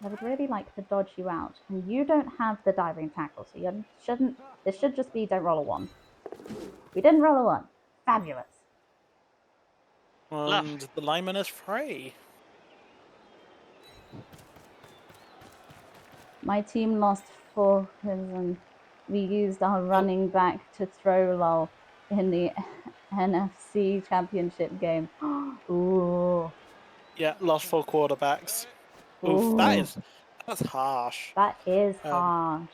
I would really like to dodge you out. And you don't have the diving tackle, so you shouldn't... This should just be don't roll a 1. We didn't roll a 1. Fabulous. And the lineman is free. My team lost 4 and we used our running back to throw lull in the NFC Championship game. Ooh. Yeah, lost 4 quarterbacks. Oof, Ooh. that's harsh. That is harsh.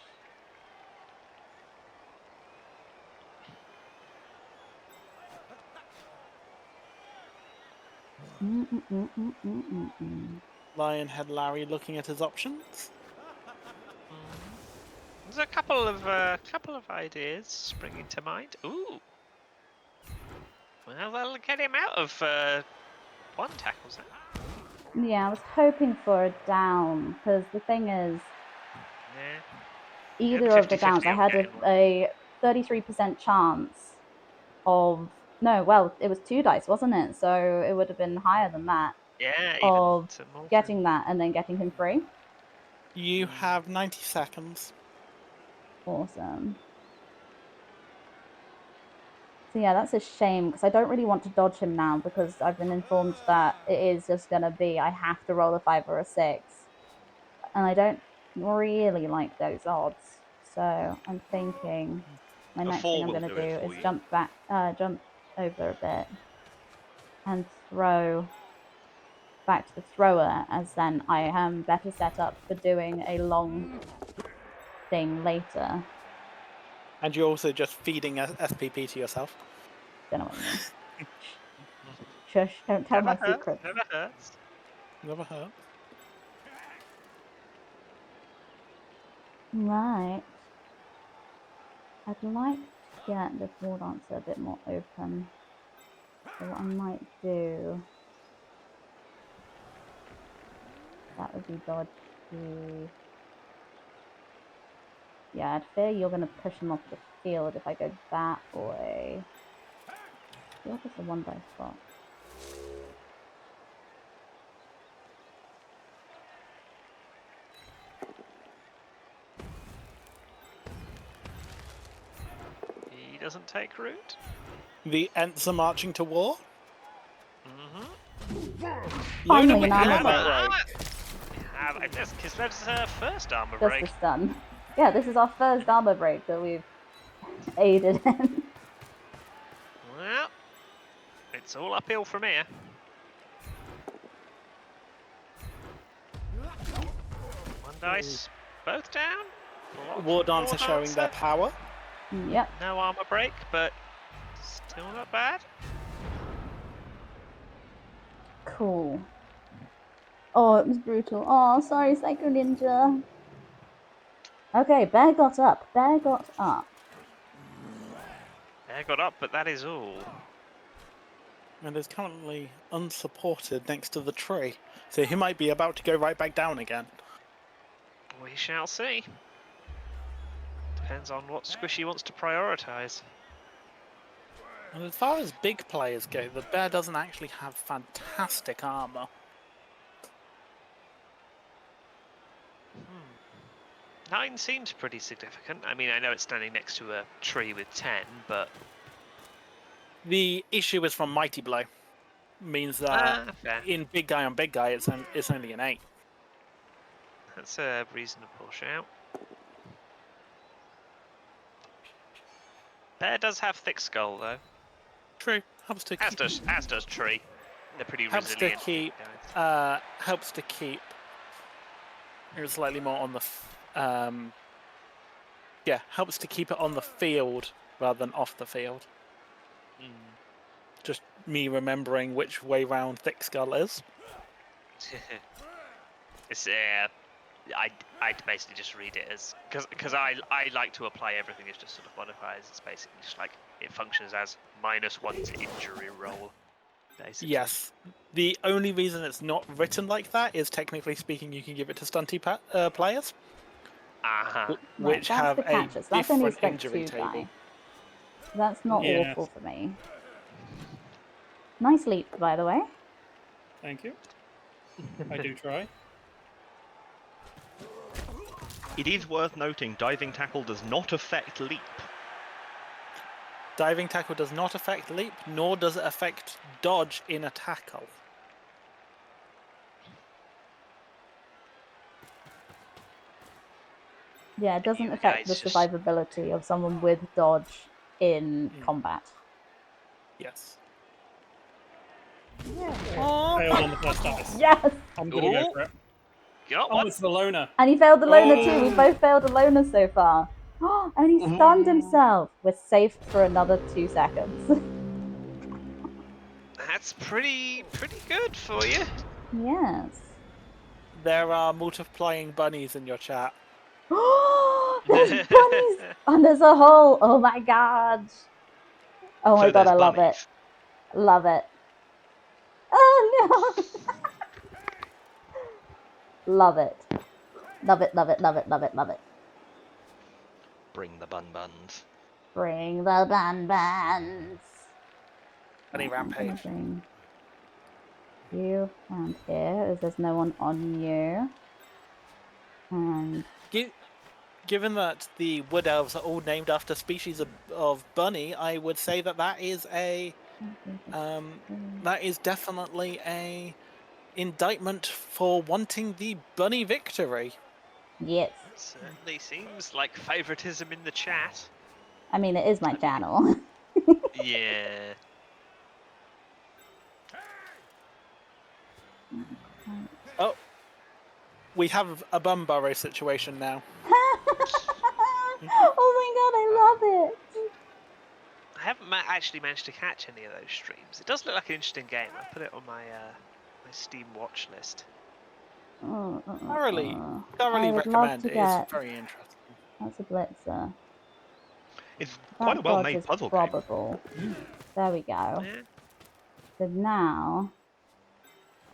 Lionhead Larry looking at his options. there's a couple of ideas springing to mind. Ooh. Well, that'll get him out of 1 tackles then. Yeah, I was hoping for a down because the thing is, Yeah. either of the downs, I had a 33% chance of no, it was 2 dice, wasn't it? So it would have been higher than that. Yeah, of getting that and then getting him free. You have 90 seconds. Awesome. So yeah, that's a shame because I don't really want to dodge him now because I've been informed that it is just going to be I have to roll a 5 or a 6. And I don't really like those odds. So I'm thinking my next thing I'm going to do is jump over a bit and throw back to the thrower, as then I am better set up for doing a long thing later. And you're also just feeding SPP to yourself. Don't know what you mean. Shush, don't tell my secrets. Never hurts. Never hurt. Right. I'd like to get this war dancer a bit more open. So what I might do, that would be dodgy. Yeah, I'd fear you're going to push him off the field if I go that way. You're just a 1 dice spot. He doesn't take root. The Ents are marching to war. Finally, an armor break. Because that's our first armor just break. Just a stun. Yeah, this is our first armor break that we've aided in. Well, it's all uphill from here. 1 dice, both down. War Dancer showing their power. Yep. No armor break, but still not bad. Cool. Oh, it was brutal. Oh, sorry, Psycho Ninja. Okay, Bear got up. Bear got up. Bear got up, but that is all. And is currently unsupported next to the tree. So he might be about to go right back down again. We shall see. Depends on what Squishy wants to prioritise. And as far as big players go, the bear doesn't actually have fantastic armor. 9 seems pretty significant. I mean, I know it's standing next to a tree with 10, but... The issue is from Mighty Blow. Means that in big guy on big guy, it's only an 8. That's a reasonable shout. Bear does have thick skull, though. True. Helps to as does tree. They're pretty helps to resilient. keep guys. helps to keep it slightly more on the helps to keep it on the field rather than off the field. Just me remembering which way round Thick Skull is. It's I'd basically just read it as because I like to apply everything as just sort of modifiers. It's basically just like it functions as -1 to injury roll. Basically. Yes. The only reason it's not written like that is technically speaking, you can give it to stunty players, which Right, have that's the a catches. That's only different strength injury 2 table. guy. That's not Yeah. awful for me. Nice leap, by the way. Thank you. I do try. It is worth noting, diving tackle does not affect leap. Diving tackle does not affect leap, nor does it affect dodge in a tackle. Yeah, it doesn't You affect the guys just- survivability of someone with dodge in combat. Yes. Failed on the first dice. Yes! I'm gonna go Ooh. for it. Got Oh, one. it's the loner. And he failed the loner too. We Oh. both failed the loner so far. And he stunned himself. We're safe for another 2 seconds. That's pretty good for you. Yes. There are multiplying bunnies in your chat. There's bunnies! And there's a hole! Oh my god! Oh my So god, there's I love it. bunnies. Love it. Oh no! Love it. Love it, love it, love it, love it, love it. Bring the buns. Bring the buns. Bunny rampage. Bring you around here, as there's no one on you. And Given that the wood elves are all named after species of bunny, I would say that that is definitely a indictment for wanting the bunny victory. yes. Certainly seems like favoritism in the chat. I mean, it is my channel. Yeah. Oh, we have a bum burrow situation now. Oh my god, I love it. I haven't actually managed to catch any of those streams. It does look like an interesting game. I put it on my my Steam watch list. Thoroughly I would love recommend to it. get... It's very interesting. That's a blitzer. It's quite a well-made is puzzle game. probable. There we go. Yeah. So now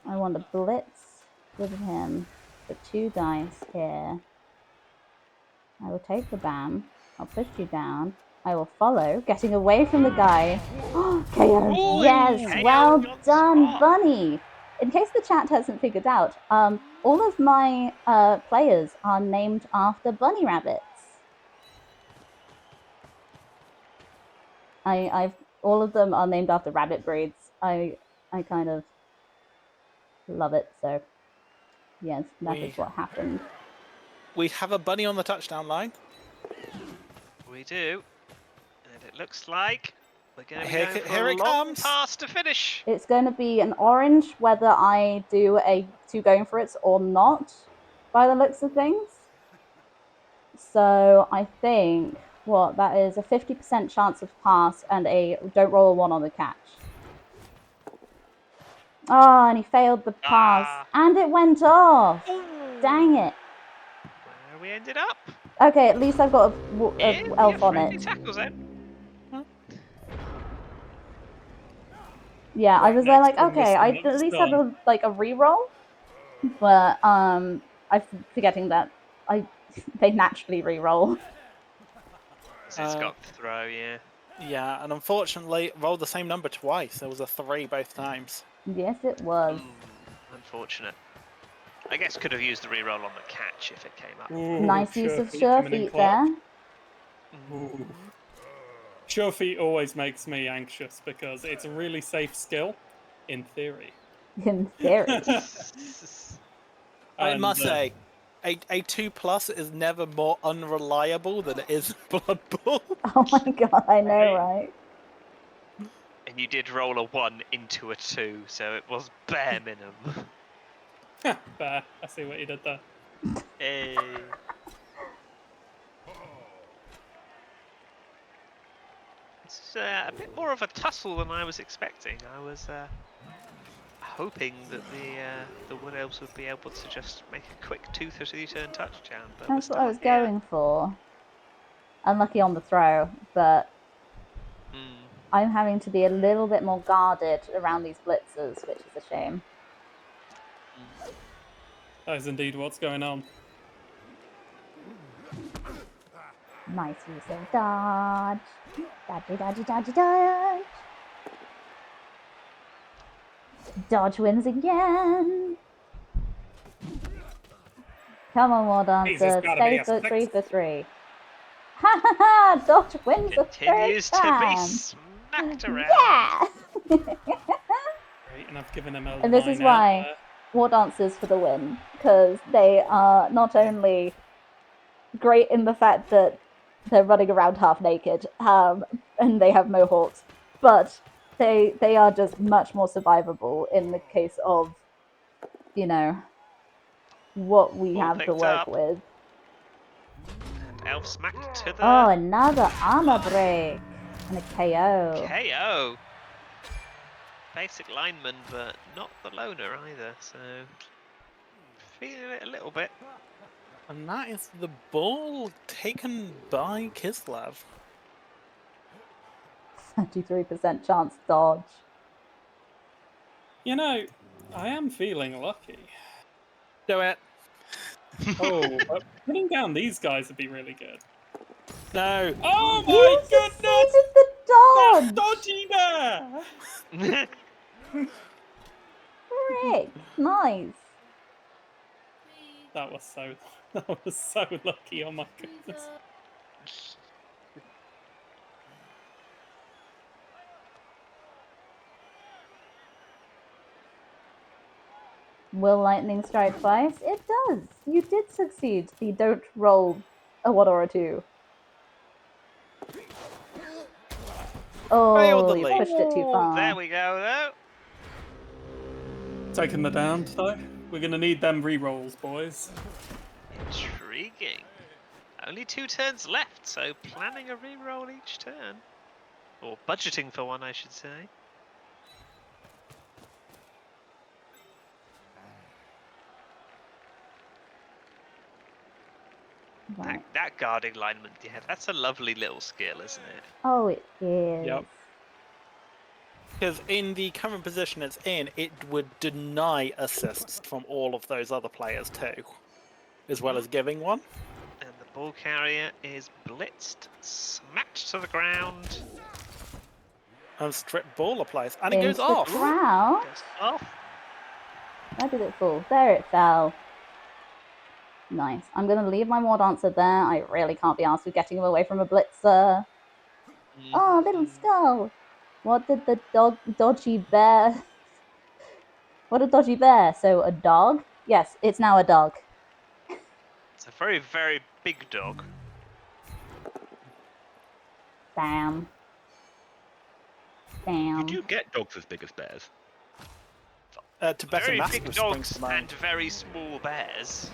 I want to blitz with him for 2 dice here. I will take the bam. I'll push you down. I will follow, getting away from the guy. KO! Ooh, Yes! KO Well on done, spot. Bunny! In case the chat hasn't figured out, all of my players are named after bunny rabbits. All of them are named after rabbit breeds. I kind of love it. So yes, that is what happened. We have a bunny on the touchdown line. We do. And it looks like we're going to be Here going for it a long comes. pass to finish. It's going to be an orange whether I do a 2 going for it or not, by the looks of things. So I think that is a 50% chance of pass and a don't roll a 1 on the catch. Oh, and he failed the pass. And it went off. Dang it. Where we ended up? Okay, at least I've got a elf on it. Tackles then. Yeah, I was there like, okay, I next at least done. had a reroll, but I'm forgetting that they naturally reroll. So it's got throw, yeah. Yeah, and unfortunately, rolled the same number twice. There was a 3 both times. Yes, it was. Ooh, unfortunate. I guess could have used the reroll on the catch if it came up. Ooh, Nice use of Sure sure coming in feet clutch. there. Ooh. Sure feet always makes me anxious because it's a really safe skill, in theory. In theory. I must say, a 2+ is never more unreliable than it is Blood Bowl. Oh my god, I know, right? And And you did roll a 1 into a 2, so it was bare minimum. Bear. I see what you did there. Hey. It's a bit more of a tussle than I was expecting. I was hoping that the Wood Elves would be able to just make a quick 2-3 turn touchdown. But That's what I was here. going for. Unlucky on the throw, but I'm having to be a little bit more guarded around these blitzers, which is a shame. That is indeed what's going on. Nice use of dodge. Dodgy, dodgy, dodgy, dodge. Dodge wins again. Come on, War Dancer. Stay for 3 for 3. Ha ha ha! Dodge wins the third Continues to be time. smacked around. Yeah! Great, and I've given him a And this is why War Dancers for the win, because they are not only great in the fact that they're running around half naked, and they have mohawks, but they are just much more survivable in the case of, you know, what we Ball have to picked work up. with. And Elf smacked to the Oh, another armor break and a KO. KO. Basic lineman, but not the loner either, so feeling it a little bit. And that is the ball taken by Kislev. 33% chance dodge. You know, I am feeling lucky. Do it. Oh, but putting down these guys would be really good. No. Oh my You goodness! succeeded the dodge! That's dodgy there! Frick, nice. That was so lucky, oh my goodness. Will lightning strike twice? It does. You did succeed. You don't roll a 1 or a 2. Oh, you pushed it too far. There we go, though. Taking the down, though. We're going to need them re-rolls, boys. Intriguing. Only 2 turns left, so planning a re-roll each turn. Or budgeting for one, I should say. Right. That guarding lineman, yeah, that's a lovely little skill, isn't it? Oh, it is. Yep. Because in the current position it's in, it would deny assists from all of those other players too, as well as giving one. And the ball carrier is blitzed, smacked to the ground. And strip ball applies, and it Into goes off. the ground. Goes off. Where did it fall? There it fell. Nice. I'm going to leave my War Dancer there. I really can't be asked with getting him away from a blitzer. Oh, little skull. What did the dodgy bear... What a dodgy bear. So a dog? Yes, it's now a dog. It's a very, very big dog. Damn. You Damn. do get dogs as big as bears. Tibetan Very Mastiff big springs dogs to mind. and very small bears.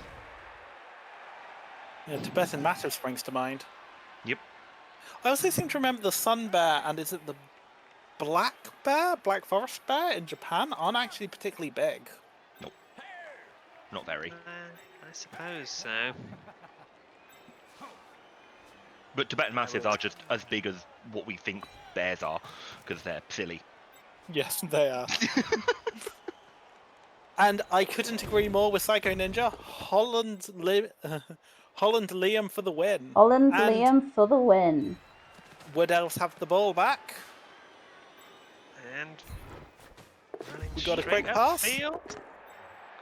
Yeah, Tibetan Mastiff springs to mind. Yep. I also seem to remember the sun bear, and is it the black bear, black forest bear in Japan, aren't actually particularly big. Nope. Not very. I suppose so. But Tibetan Mastiffs are just as big as what we think bears are, because they're silly. Yes, they are. And I couldn't agree more with Psycho Ninja. Holland Liam for the win. Holland And Liam for the win. Wood Elves have the ball back. And running We got a straight quick pass. upfield.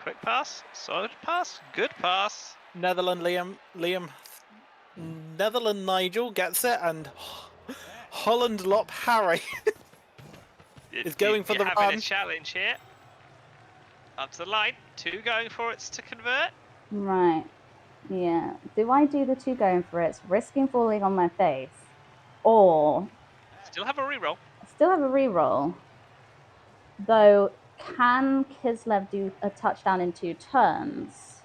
Quick pass, solid pass, good pass. Netherland Nigel gets it, and Holland Lop Harry is going for the having run. a challenge here. Up to the line, 2 going for it to convert. Right. Yeah. Do I do the 2 going for it, risking falling on my face? Or... Still have a reroll. still have a reroll. Though, can Kislev do a touchdown in 2 turns?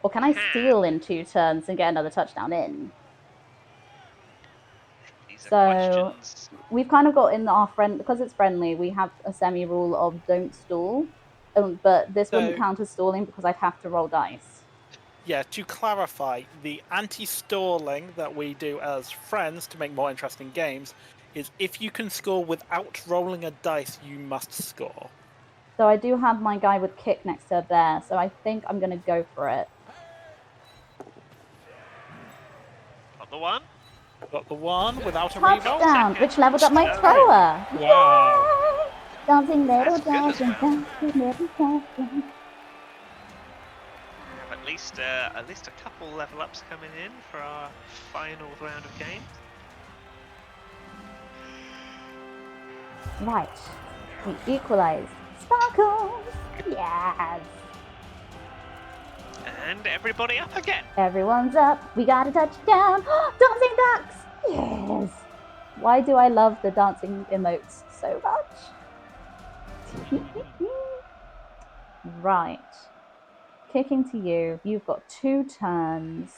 Or can I steal in 2 turns and get another touchdown in? These are So questions. we've kind of got in our friend, because it's friendly, we have a semi-rule of don't stall. But this wouldn't count as stalling because I'd have to roll dice. Yeah, to clarify, the anti-stalling that we do as friends to make more interesting games is if you can score without rolling a dice, you must score. So I do have my guy with kick next to her there, so I think I'm going to go for it. Got the one. Got the one without a Touchdown, reroll. which leveled up my thrower. Wow. Yay! Dancing little That's good as dancing, well. dancing little dancing. Have at least a couple level ups coming in for our final round of games. Right. We equalized. Sparkles! Yes! And everybody up again. Everyone's up. We got a touchdown. Dancing ducks! Yes! Why do I love the dancing emotes so much? Right. Kicking to you. You've got 2 turns.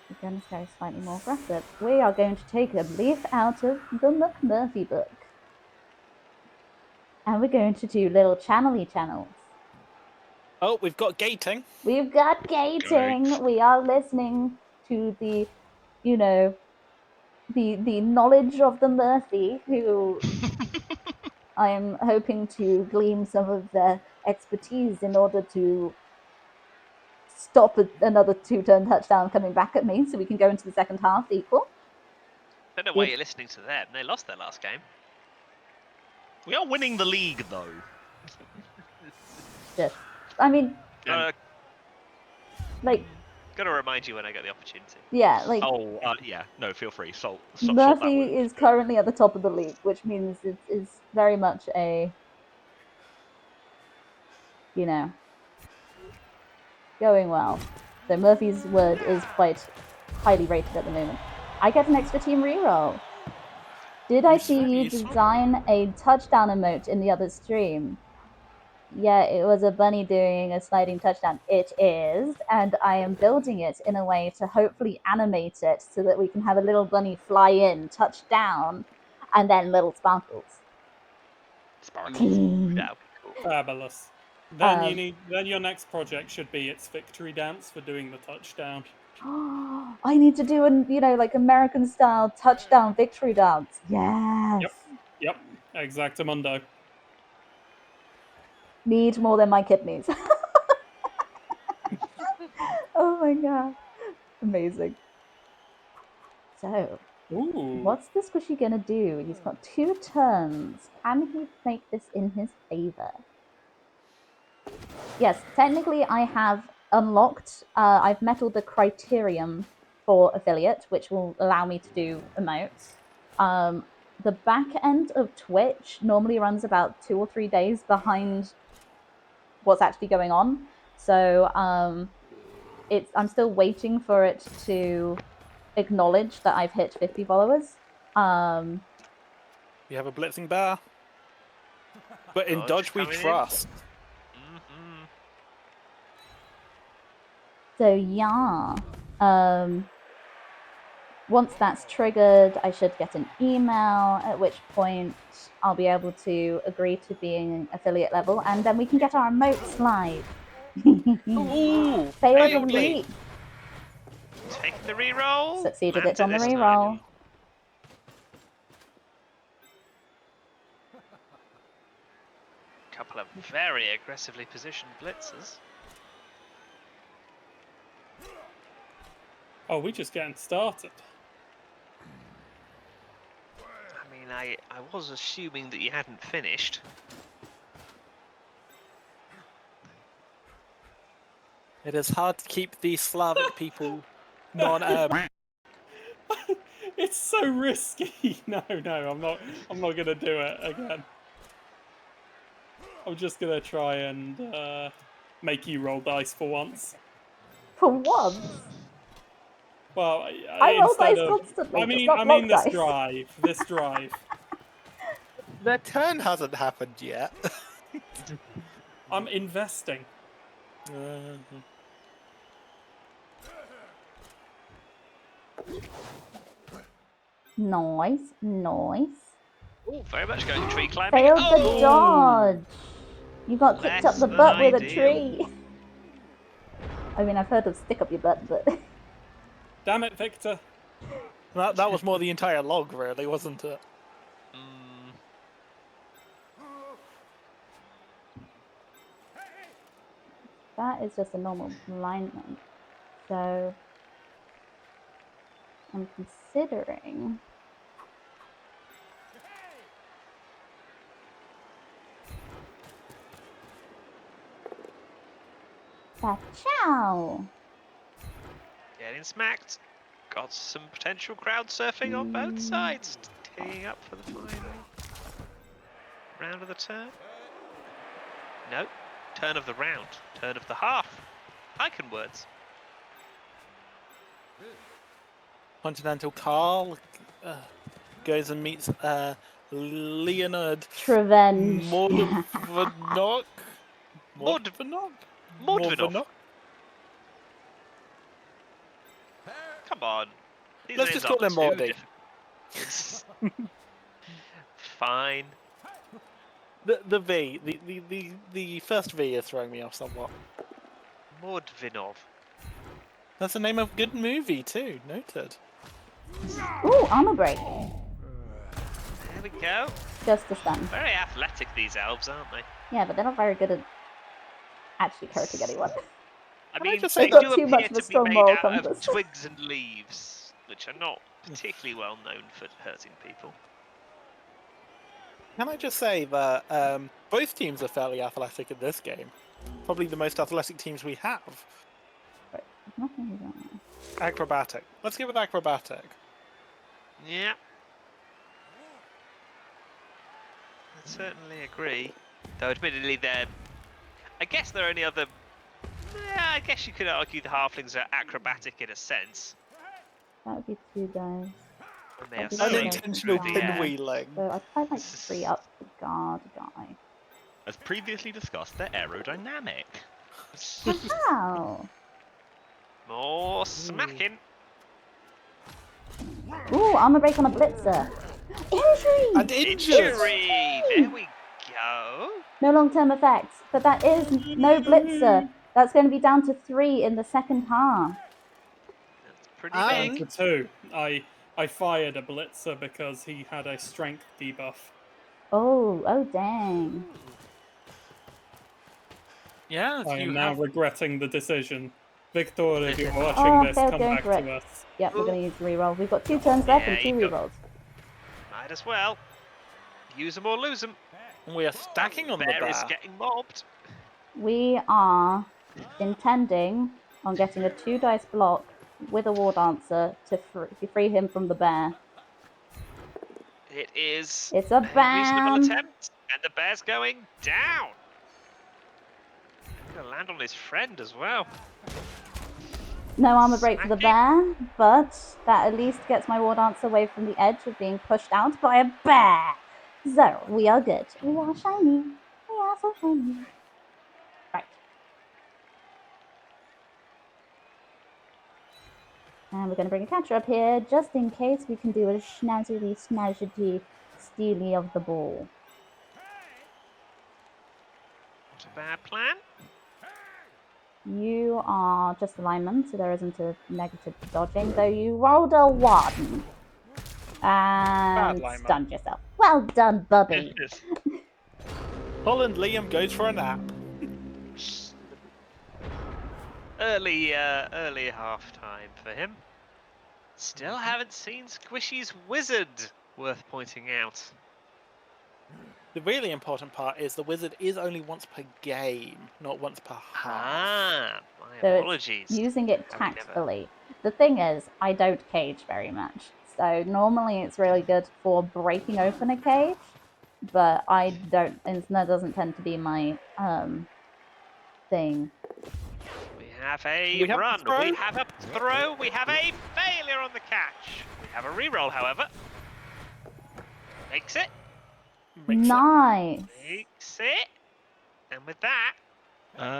We're going to go slightly more aggressive. We are going to take a leaf out of the McMurphy book. And we're going to do little channel-y channels. Oh, we've got gating. We've got gating. Yikes. We are listening to the, you know, the knowledge of the Murphy, who I am hoping to glean some of their expertise in order to stop another 2-turn touchdown coming back at me so we can go into the second half equal. Don't know why you're listening to them. They lost their last game. We are winning the league, though. Yes. I mean, like, Gotta remind you when I get the opportunity. yeah, like, Oh, yeah. No, feel free. Salt that Murphy wound. is currently at the top of the league, which means it is very much a, you know, going well. So Murphy's word is quite highly rated at the moment. I get an extra team reroll. Did I see you design a touchdown emote in the other stream? Yeah, it was a bunny doing a sliding touchdown. It is, and I am building it in a way to hopefully animate it so that we can have a little bunny fly in, touch down, and then little sparkles. Sparkles. Yeah, cool. Fabulous. Then then your next project should be its victory dance for doing the touchdown. I need to do like American style touchdown victory dance. Yes. Yep. Exactamundo. Need more than my kidneys. Oh my god. Amazing. So, Ooh. what's the squishy gonna do? He's got 2 turns. Can he make this in his favor? Yes, technically I have unlocked, I've metalled the criterion for affiliate, which will allow me to do emotes. The back end of Twitch normally runs about 2 or 3 days behind what's actually going on. So I'm still waiting for it to acknowledge that I've hit 50 followers. We have a blitzing bear. But in Dodge we trust. So yeah. Once that's triggered, I should get an email, at which point I'll be able to agree to being affiliate level, and then we can get our emotes live. Ooh, Failed of the week. Take the reroll. Succeeded it on the reroll. Couple of very aggressively positioned blitzers. Oh, we're just getting started. I mean, I was assuming that you hadn't finished. It is hard to keep these Slavic people non It's so risky. No, I'm not gonna do it again. I'm just gonna try and make you roll dice for once. For once? Well, I roll instead dice of, constantly. I It's mean, not I mean block this dice. drive. Their turn hasn't happened yet. I'm investing. Nice, nice. Oh, very much going tree climbing. Failed the Oh, dodge. You got kicked up less the than butt with a ideal. tree. I mean, I've heard of stick up your butt, but Damn it, Victor. That was more the entire log, really, wasn't it? Mm, that is just a normal alignment. So I'm considering. Ciao. getting smacked. Got some potential crowd surfing on both sides. Teeing up for the final round of the turn. No, turn of the round. Turn of the half. Icon words. Continental Carl goes and meets Leonard Trevenge. Mordvanok. Mordvinov. Come on. These Let's names just call aren't him too Mordy. difficult. Fine. The V, the first V is throwing me off somewhat. Mordvinov. That's the name of a good movie too. Noted. Ooh, armor break. There we go. Just a stun. Very athletic, these elves, aren't they? Yeah, but they're not very good at actually hurting anyone. I Can I mean, just they say They've do got too appear much of a to be strong made moral out compass. of twigs and leaves, which are not particularly well known for hurting people. Can I just say that both teams are fairly athletic in this game? Probably the most athletic teams we have. Right, there's nothing wrong. Acrobatic. Let's go with acrobatic. Yeah. I certainly agree. Though, admittedly, I guess there are only other... Yeah, I guess you could argue the halflings are acrobatic in a sense. That would be 2 guys. And they are That'd be sailing Unintentional through the air. pinwheeling. So I'd quite like to free up the guard guy. As previously discussed, they're aerodynamic. Wow. More smacking. Ooh, armor break on a blitzer. Injury! And injured! Injury! There we go. No long-term effects, but that is no blitzer. That's going to be down to 3 in the second half. That's pretty And- big. For 2. I fired a blitzer because he had a strength debuff. Oh dang. Yes, I you am now have. regretting the decision. Victor, if you're watching Oh, this, failed come going back for to it. us. Yep, we're going to use reroll. We've got 2 turns left and Yeah, 2 you got- rerolls. Might as well. Use them or lose them. We are stacking on the Bear is bear. getting mobbed. We are intending on getting a 2 dice block with a war dancer to free him from the bear. It is It's a reasonable ban. attempt, and the bear's going down. Gonna land on his friend as well. No armor break for the Smacking. bear, but that at least gets my war dancer away from the edge of being pushed out by a bear. So we are good. We are shiny. We are so shiny. Right. And we're going to bring a catcher up here just in case we can do a schnauzily snauzity steely of the ball. Not a bad plan. You are just alignment, so there isn't a negative to dodging, though you rolled a 1. And alignment. stunned yourself. Well done, Bubby. Holland Liam goes for a nap. early half time for him. Still haven't seen Squishy's wizard. Worth pointing out. The really important part is the wizard is only once per game, not once per half. Ah, my So it's apologies. using it Have we never- tactfully. The thing is, I don't cage very much. So normally it's really good for breaking open a cage, but I don't, and that doesn't tend to be my thing. We have a We have a run. throw. We have a throw. We have a failure on the catch. We have a reroll, however. Makes it. Nice. Makes it. And with that,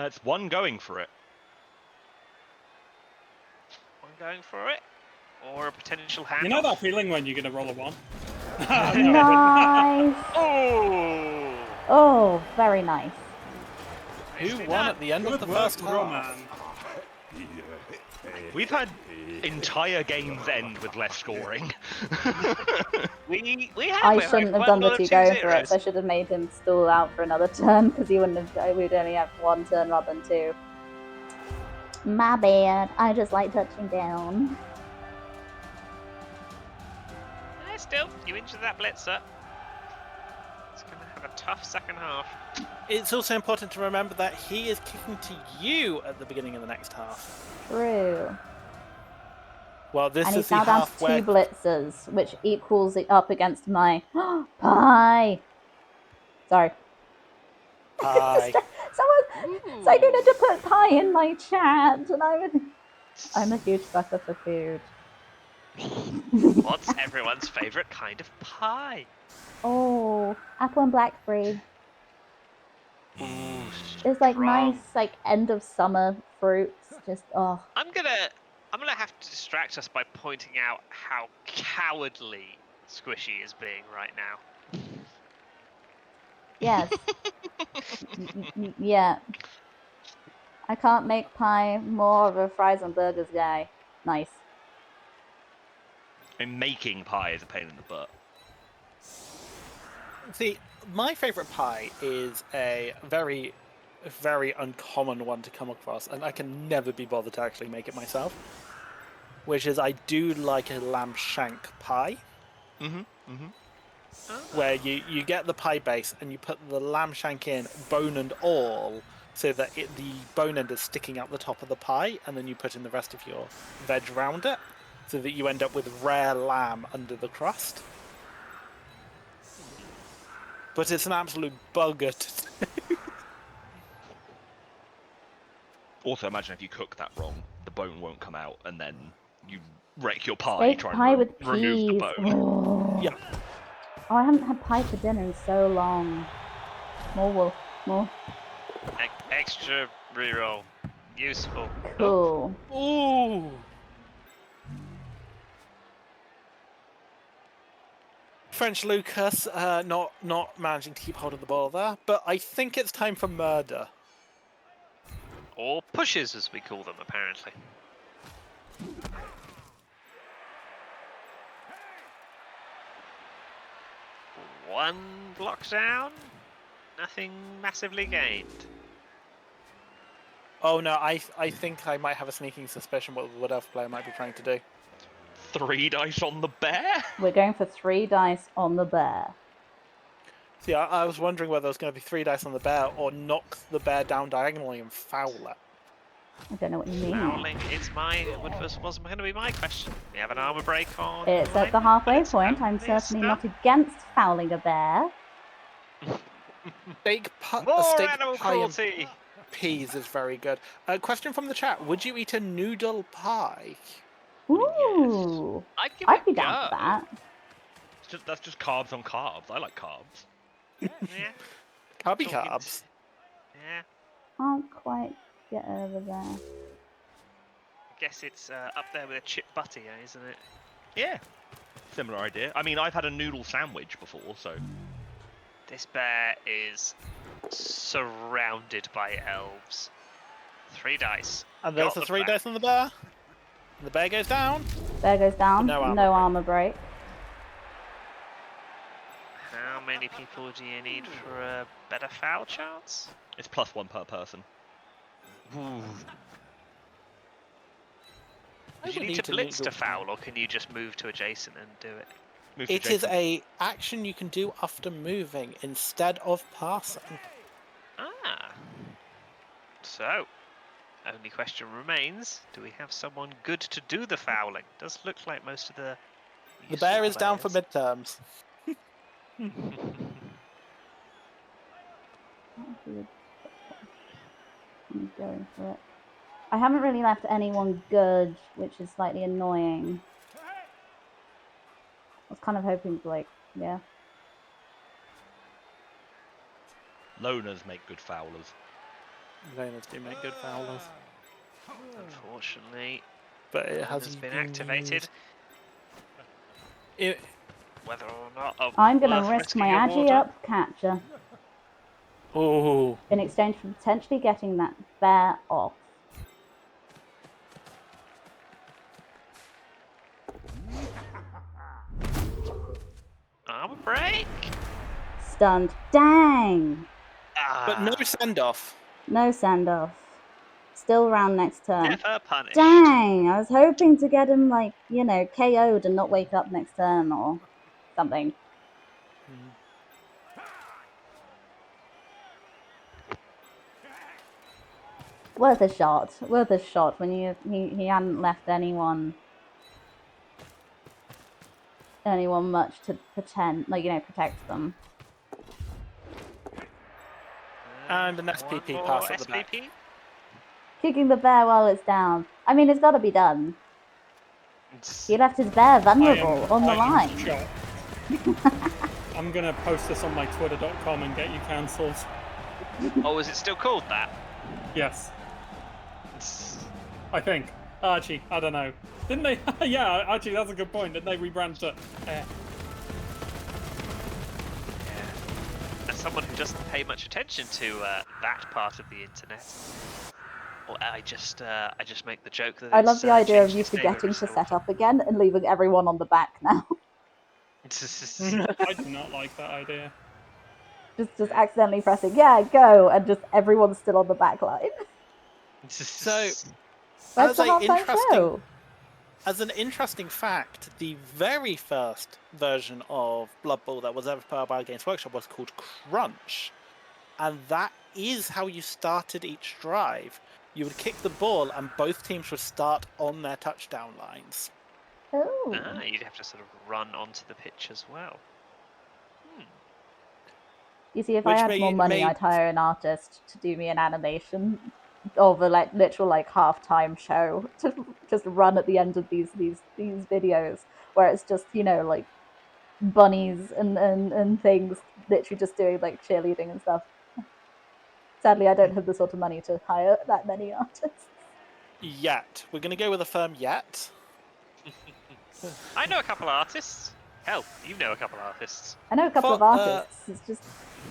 It's one going for it. one going for it. Or a potential handoff. You know that feeling when you're going to roll a 1? Nice. Oh! Oh, very nice. Who won at the end of the first half? man. We've had entire games end with less scoring. We have. I We're shouldn't like have done the 1-0 or 2 2-0. going for it, so I should have made him stall out for another turn because he wouldn't have. We'd only have 1 turn rather than 2. My bad. I just like touching down. Still, you injured that blitzer. It's going to have a tough second half. It's also important to remember that he is kicking to you at the beginning of the next half. True. Well, this And is he's the now down half to 2 where blitzers, which equals it up against my pie. Sorry. Pie. Someone to put pie in my chat, and I'm a huge sucker for food. What's everyone's favourite kind of pie? Oh, apple and blackberry. Ooh, It's like strong. nice, like end of summer fruits. Just I'm gonna have to distract us by pointing out how cowardly Squishy is being right now. yes, yeah. I can't make pie more of a fries and burgers guy. Nice. And making pie is a pain in the butt. See, my favourite pie is a very, very uncommon one to come across, and I can never be bothered to actually make it myself. Which is, I do like a lamb shank pie. Where you get the pie base and you put the lamb shank in, bone and all, so that the bone end is sticking out the top of the pie, and then you put in the rest of your veg around it, so that you end up with rare lamb under the crust. But it's an absolute bugger to do. Also, imagine if you cook that wrong, the bone won't come out, and then you wreck your pie Steak trying pie to with remove the peas. bone. Oh. Yeah. Oh, I haven't had pie for dinner in so long. More. Extra reroll. Useful. Cool. Ooh. French Lucas not managing to keep hold of the ball there, but I think it's time for murder. Or pushes, as we call them, apparently. One block down. Nothing massively gained. Oh no, I think I might have a sneaking suspicion what elf player might be trying to do. 3 dice on the bear? We're going for 3 dice on the bear. See, I was wondering whether it was going to be 3 dice on the bear or knock the bear down diagonally and foul it. I don't know what you mean. Fouling, wasn't going to be my question. We have an armor break on. It's at the halfway point. I'm certainly not against fouling a bear. Steak More animal pie and cruelty. peas is very good. Question from the chat: would you eat a noodle pie? Ooh, I'd I'd be down for that. That's just carbs on carbs. I like carbs. Yeah. Carby Talking carbs. Yeah. Can't quite get over there. I guess it's up there with a chip butty, isn't it? Yeah. Similar idea. I mean, I've had a noodle sandwich before, so... This bear is surrounded by elves. 3 dice. And there's Got the the 3 back. dice on the bear. The bear goes down. Bear goes down. No No armor armor break. How many people do you need for a better foul chance? It's +1 per person. Ooh. I Do you would need to eat a blitz to noodle foul, or can you just move to adjacent and do it? Move to It is Jason. a action you can do after moving instead of passing. Ah. So, only question remains, do we have someone good to do the fouling? Does look like most of the The bear is useful down for players. midterms. I'm going for it. I haven't really left anyone good, which is slightly annoying. I was kind of hoping to, like, yeah. Loners make good foulers. Loners do make good foulers. Unfortunately, But it has hasn't been activated. It, Whether or not I'm going to worth risk my risking a agi water. up catcher oh, in exchange for potentially getting that bear off. Armor break. Stunned. Dang! but no send off. No send off. Still round next turn. Never punished. Dang! I was hoping to get him, like, you know, KO'd and not wake up next turn or something. Worth a shot. Worth a shot when he hadn't left anyone much to pretend, like, you know, protect them. And an SPP pass at the back. Kicking the bear while it's down. I mean, it's got to be done. He left his bear vulnerable on the line. I'm gonna post this on my twitter.com and get you cancelled. Oh, is it still called that? Yes. I think. Archie, I don't know. Didn't they? Yeah, actually, that's a good point. Didn't they rebrand to As someone who doesn't pay much attention to that part of the internet, well, I just make the joke that I love the idea of you forgetting to set up again and leaving everyone on the back now. I do not like that idea. just accidentally pressing, yeah, go, and just everyone's still on the back line. So, That's the halftime show. As an interesting fact, the very first version of Blood Bowl that was ever put by Games Workshop was called Crunch. And that is how you started each drive. You would kick the ball and both teams would start on their touchdown lines. Oh. You'd have to sort of run onto the pitch as well. You see, if I had more money, I'd hire an artist to do me an animation of a literal halftime show to just run at the end of these videos where it's just, you know, like bunnies and things literally just doing like cheerleading and stuff. Sadly, I don't have the sort of money to hire that many artists. Yet. We're going to go with a firm yet. I know a couple of artists. Hell, you know a couple of artists. I know a couple of artists. It's just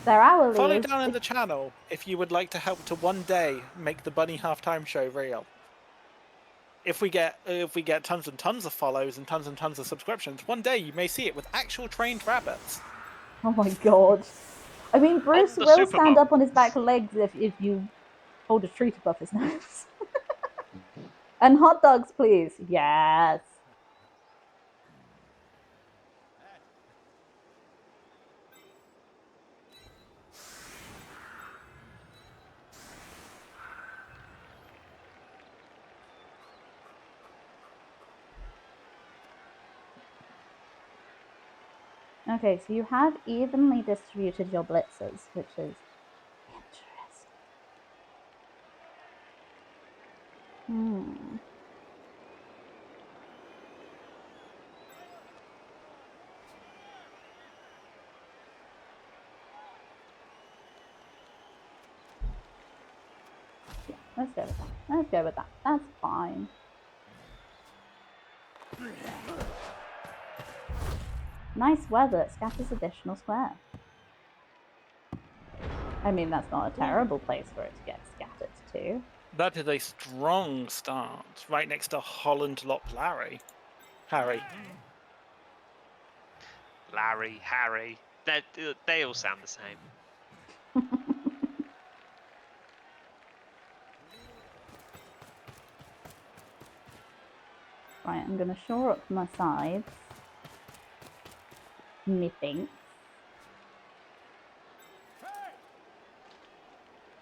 they're hourly. Follow down in the channel if you would like to help to one day make the bunny halftime show real. If we get tons and tons of follows and tons of subscriptions, one day you may see it with actual trained rabbits. Oh my god! I mean, Bruce will stand up on his back legs if you hold a treat above his nose. And hot dogs, please. Yes. Okay, so you have evenly distributed your blitzers, which is interesting. Yeah, let's go with that. Let's go with that. That's fine. Nice weather. It scatters additional square. I mean, that's not a terrible place for it to get scattered to. That is a strong start. Right next to Holland Lop Larry. Harry. Larry, Harry. They all sound the same. Right, I'm going to shore up my sides. Methinks.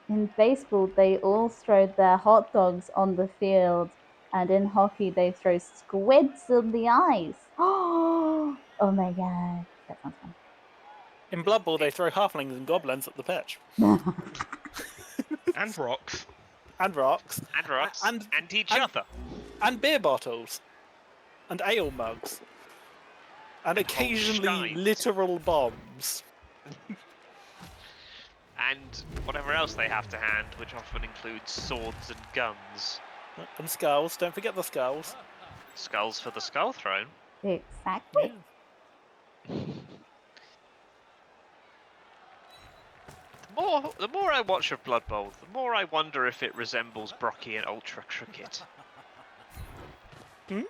In baseball, they all strode their hot dogs on the field, and in hockey, they throw squids on the ice. Oh my god, that sounds fun. In Blood Bowl, they throw halflings and goblins at the pitch. And rocks. and rocks, and each and- other. and beer bottles, and ale mugs, and occasionally steins. literal bombs. And whatever else they have to hand, which often includes swords and guns. And skulls. Don't forget the skulls. Skulls for the skull throne. Exactly. The more I watch of Blood Bowl, the more I wonder if it resembles Brockian Ultra Cricket. Hmm?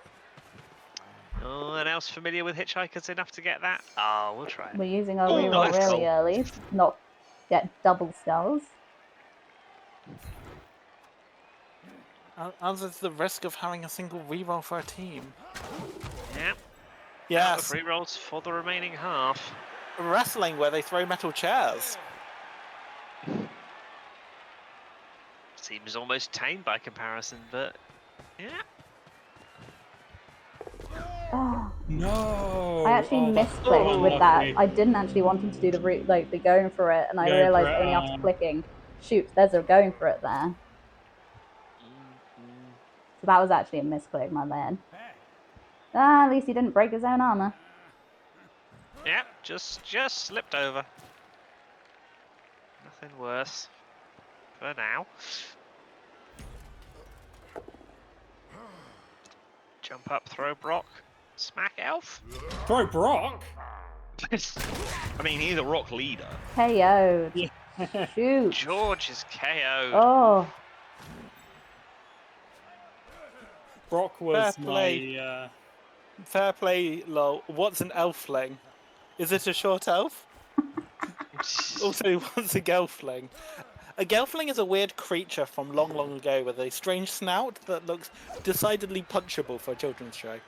Oh, anyone else familiar with Hitchhikers enough to get that? Oh, we'll try it. We're using our Oh, reroll nice really goal. early, not get double skulls. As is the risk of having a single reroll for a team. Yeah. Yes. Free rolls for the remaining half. Wrestling where they throw metal chairs. Seems almost tame by comparison, but yeah. Oh, No. I actually that's misclicked so with that. unlucky. I didn't actually want him to do the going for it, and I Going realised for it, only after clicking, shoot, there's a going for it there. So that was actually a misclick, my bad. Ah, at least he didn't break his own armor. Yep, just slipped over. Nothing worse. For now. Jump up, throw Brock. Smack Elf. Throw Brock. I mean, he's a rock leader. KO'd. Yeah. Shoot. George is KO'd. Oh, Brock was Fair play. my. Fair play, lol. What's an elfling? Is it a short elf? Also, what's a gelfling? A gelfling is a weird creature from long, long ago with a strange snout that looks decidedly punchable for a children's show.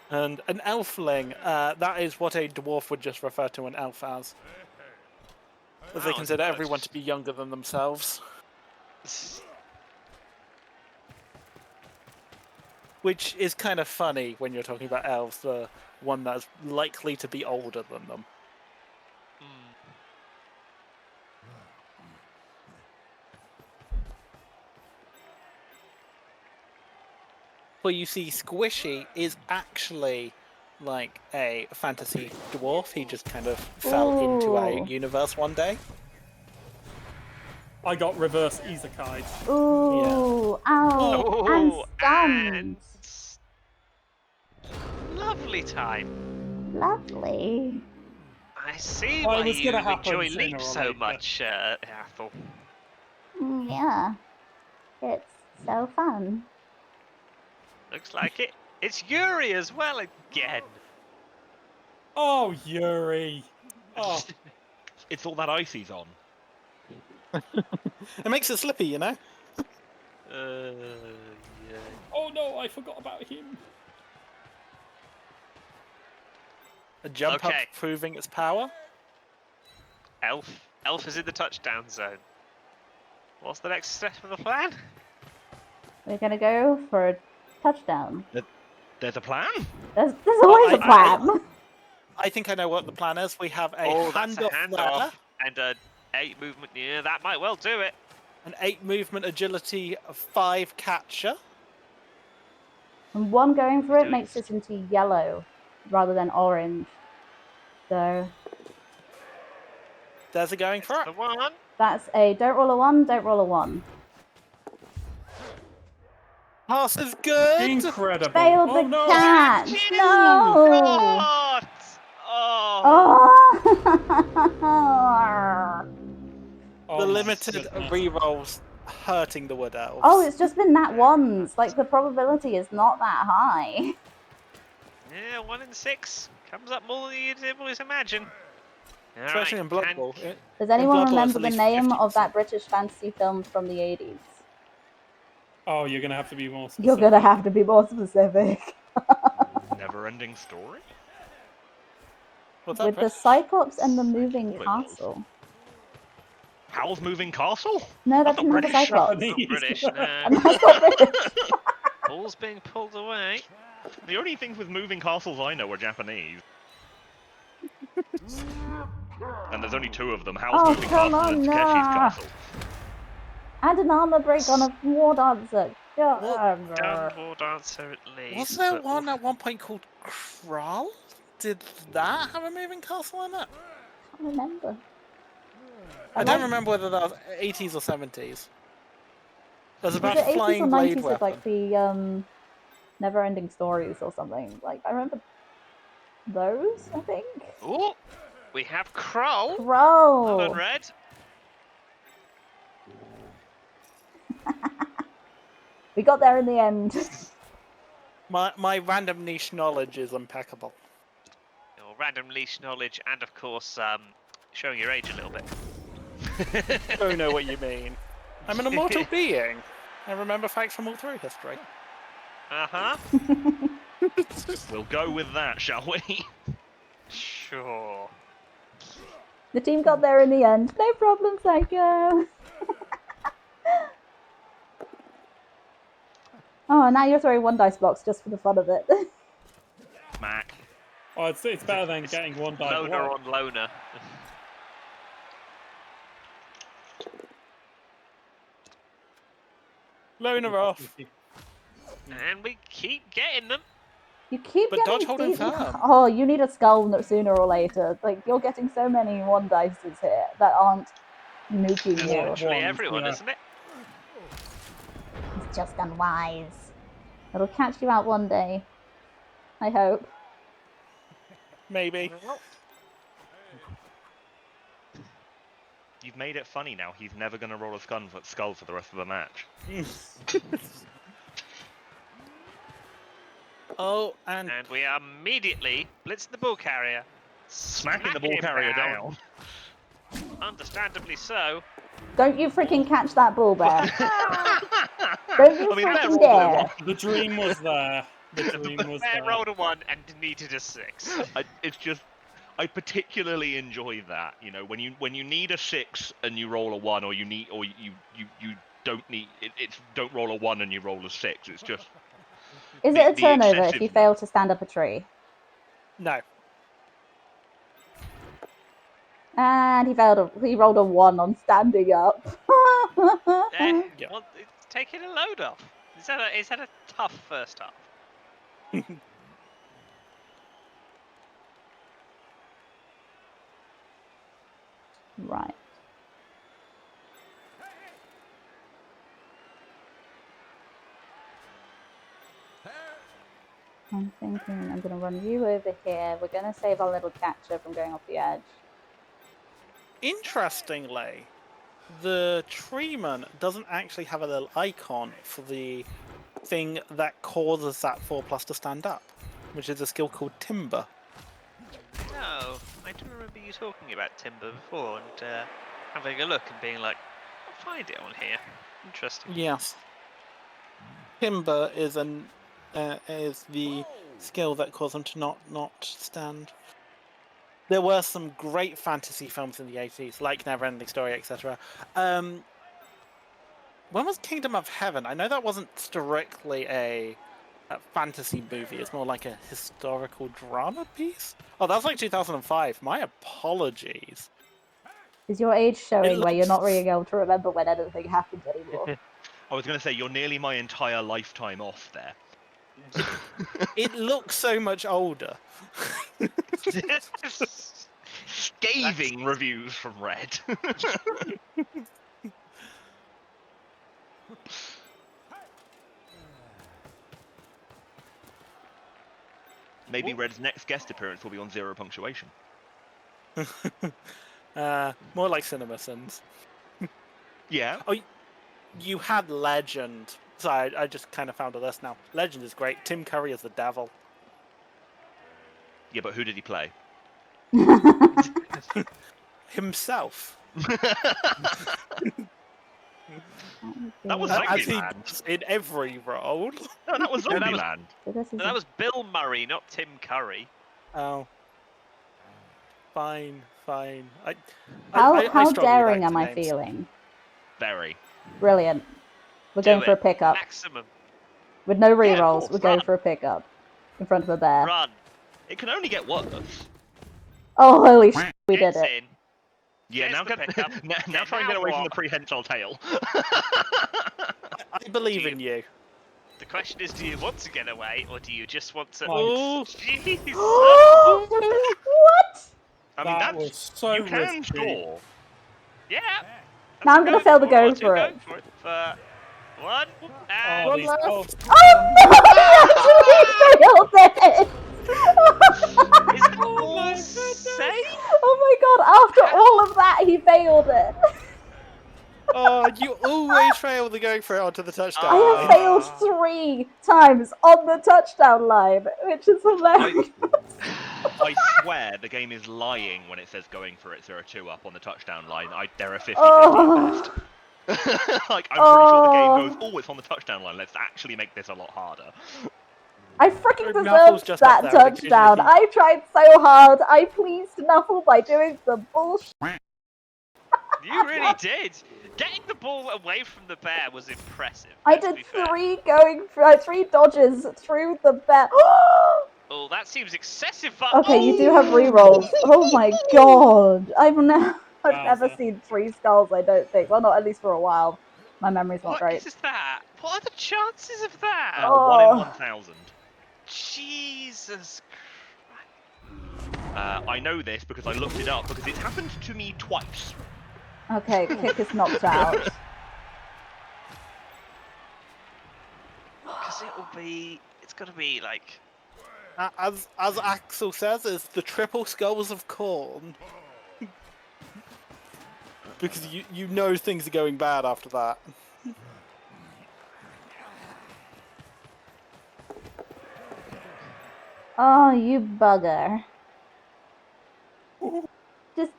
And an elfling, that is what a dwarf would just refer to an elf as. As they Wow, consider that's- everyone to be younger than themselves. Which is kind of funny when you're talking about elves, the one that's likely to be older than them. Well, you see, Squishy is actually like a fantasy dwarf. He just kind of fell into a Ooh. universe one day. I got reverse isekai. ooh, ow, and Oh, stunned. and lovely time. Lovely. I see Well, it why was you gonna happen enjoy sooner Leap or so later. much, Athel. Yeah. It's so fun. Looks like it. It's Yuri as well again. Oh, Yuri. Oh, It's all that ice he's on. It makes it slippy, you know? Yeah. oh no, I forgot about him. A jump up Okay. proving its power. Elf is in the touchdown zone. What's the next step of the plan? We're gonna go for a touchdown. There's a plan? There's always a I- plan. I think I know what the plan is. We have a Oh, that's a handoff there, handoff and a 8 movement. Yeah, that might well do it. an 8 movement agility, 5 catcher. And one going for it Doing- makes it into yellow rather than orange. So There's a going for The it. one. that's a don't roll a 1, don't roll a 1. Pass is good. Incredible. Failed oh the no. catch. Jim! No. What? Oh. Oh. Oh, The my limited goodness. rerolls hurting the wood elves. Oh, it's just been nat ones. Like the probability is not that high. Yeah, 1 in 6 comes up more than you'd always imagine. All Especially right, in Blood can- Bowl. Does anyone Blood Bowl, it's remember at the least name 50%. of that British fantasy film from the 80s? Oh, you're gonna have to be more specific. You're gonna have to be more specific. Never-ending story? What's that, With the Chris? Cyclops and the Moving Wait, what? Castle. Howl's Moving Castle? No, that That's not didn't have a British. Cyclops. Japanese. Not British, no. And that's not British. Ball's being pulled away. The only things with moving castles I know are Japanese. And there's only 2 of them. How's Oh, moving come castle on, in nah. Takeshi's castle? And an armor break on a war dancer. Done War Dancer at least. Was there but- one at one point called Krull? Did that have a moving castle in it? I can't remember. I don't remember whether that was 80s or 70s. There's Was about it 80s flying or blade 90s with weapon. like the Never-Ending Stories or something? Like I remember those. I think. Oh, we have Krull. Well Bro. done, Red. We got there in the end. My random niche knowledge is impeccable. Your random leash knowledge, and of course, showing your age a little bit. Don't know what you mean. I'm an immortal being. I remember facts from all through history. Uh-huh. We'll go with that, shall we? Sure. The team got there in the end. No problem, Psycho. Oh, now you're throwing 1 dice blocks just for the fun of it. Mac. Oh, it's better than getting 1 die Loner block. on loner. Loner off. And we keep getting them. You keep But getting dodge holding decent- firm. Oh, you need a skull sooner or later. Like you're getting so many 1 dices here that aren't nuking It's you. Literally ones, everyone, yeah. isn't it? It's just unwise. It'll catch you out one day. I hope. Maybe. You've made it funny now. He's never going to roll a skull for the rest of the match. Oh, and And we are immediately blitzing the ball carrier. Smacking the ball him carrier down. Understandably so. Don't you freaking catch that ball, Bear. Don't you I mean, Bear freaking rolled dare. The dream was there. The dream was Bear there. rolled a 1 and needed a 6. It's just, I particularly enjoy that. You know, when you need a 6 and you roll a 1, or you don't need it's don't roll a 1 and you roll a 6. It's just. Is The- it a the turnover if you excessive- fail to stand up a tree? no. And he rolled a 1 on standing up. Yeah. Well, it's taking a load off. Is that a tough first half? Right. I'm thinking I'm going to run you over here. We're going to save our little catcher from going off the edge. Interestingly, the treeman doesn't actually have a little icon for the thing that causes that 4+ to stand up, which is a skill called Timber. No, I do remember you talking about Timber before and having a look and being like, I'll find it on here. Interesting. Yes. Timber is is the skill that caused them to not stand. There were some great fantasy films in the 80s, like Neverending Story, etc. When was Kingdom of Heaven? I know that wasn't strictly a fantasy movie. It's more like a historical drama piece. Oh, that's like 2005. My apologies. Is your age showing where you're looks- not really able to remember when anything happened anymore? I was going to say you're nearly my entire lifetime off there. It looks so much older. Scathing reviews from Red. Maybe Red's next guest appearance will be on 0 punctuation. More like CinemaSins. Yeah. Oh, you had Legend. So I just kind of found a list now. Legend is great. Tim Curry is the devil. Yeah, but who did he play? Himself. That was As he Zombieland. does in every role. No, that was No, that was- Zombieland. So this is That was Bill Murray, not Tim Curry. Oh. Fine. how I struggle with daring am I actor names. feeling? Very. Brilliant. We're Do going for a it. pickup. Maximum. With no Yeah, of rerolls, course, we're going run. for a pickup. in front of a bear. Run. It can only get worse. Oh, holy shit, we did Gets it. in. Yeah, Gets now the pickup. now Yeah, try and now get away from what? the prehensile tail. I believe in you. The question is, do you want to get away, or do you just want to... Right. Oh, Jesus! What? I mean, That that's was so you can risky. score. Yeah. Now I'm gonna fail the go Two, for go it. for it. For one, Oh, and... these left. balls. Oh no! He actually failed it! Is the Oh ball my safe? Oh my god, after all of that, he failed it. Oh, you always fail the going for it onto the touchdown. I line. have failed 3 times on the touchdown line, which is hilarious. I swear the game is lying when it says going for it 0-2 up on the touchdown line. There are 50-50 at best. Like, I'm pretty sure the game goes, oh, it's on the touchdown line. Let's actually make this a lot harder. I freaking Nuffle's deserved just up that there, and occasionally touchdown. he- I tried so hard. I pleased Nuffle by doing the bullshit. You really did. Getting the ball away from the bear was impressive. I Let's did be fair. 3 dodges through the bear. Oh, that seems excessive. But Okay, you do have rerolls. Oh my god. I've never Wowza. seen 3 skulls, I don't think. Well, not at least for a while. My memory's not what great. is that? What are the chances of that? 1 in Oh. 1,000. Jesus I know this because I looked it up because it's happened to me twice. Okay, kick is knocked out. Because it's got to be like... As Axel says, it's the triple skulls of corn. Because you know things are going bad after that. Oh, you bugger. Just.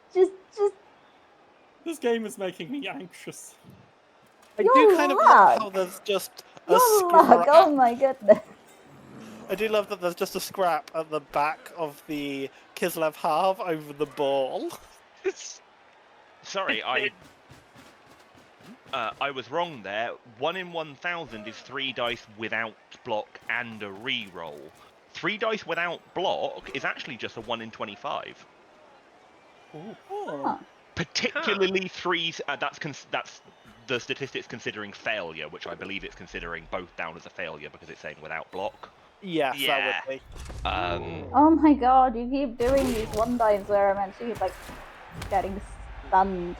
This game is making me anxious. I Your do kind of love luck. how there's just a Your luck. scrap. Oh my goodness. I do love that there's just a scrap at the back of the Kislev half over the ball. Sorry, I was wrong there. 1 in 1,000 is 3 dice without block and a re-roll. 3 dice without block is actually just a 1 in 25. Huh. Particularly 3. That's the statistics considering failure, which I believe it's considering both down as a failure because it's saying without block. Yes, Yeah. that would be. Oh my god, you keep doing these one dives where I'm actually like getting stunned.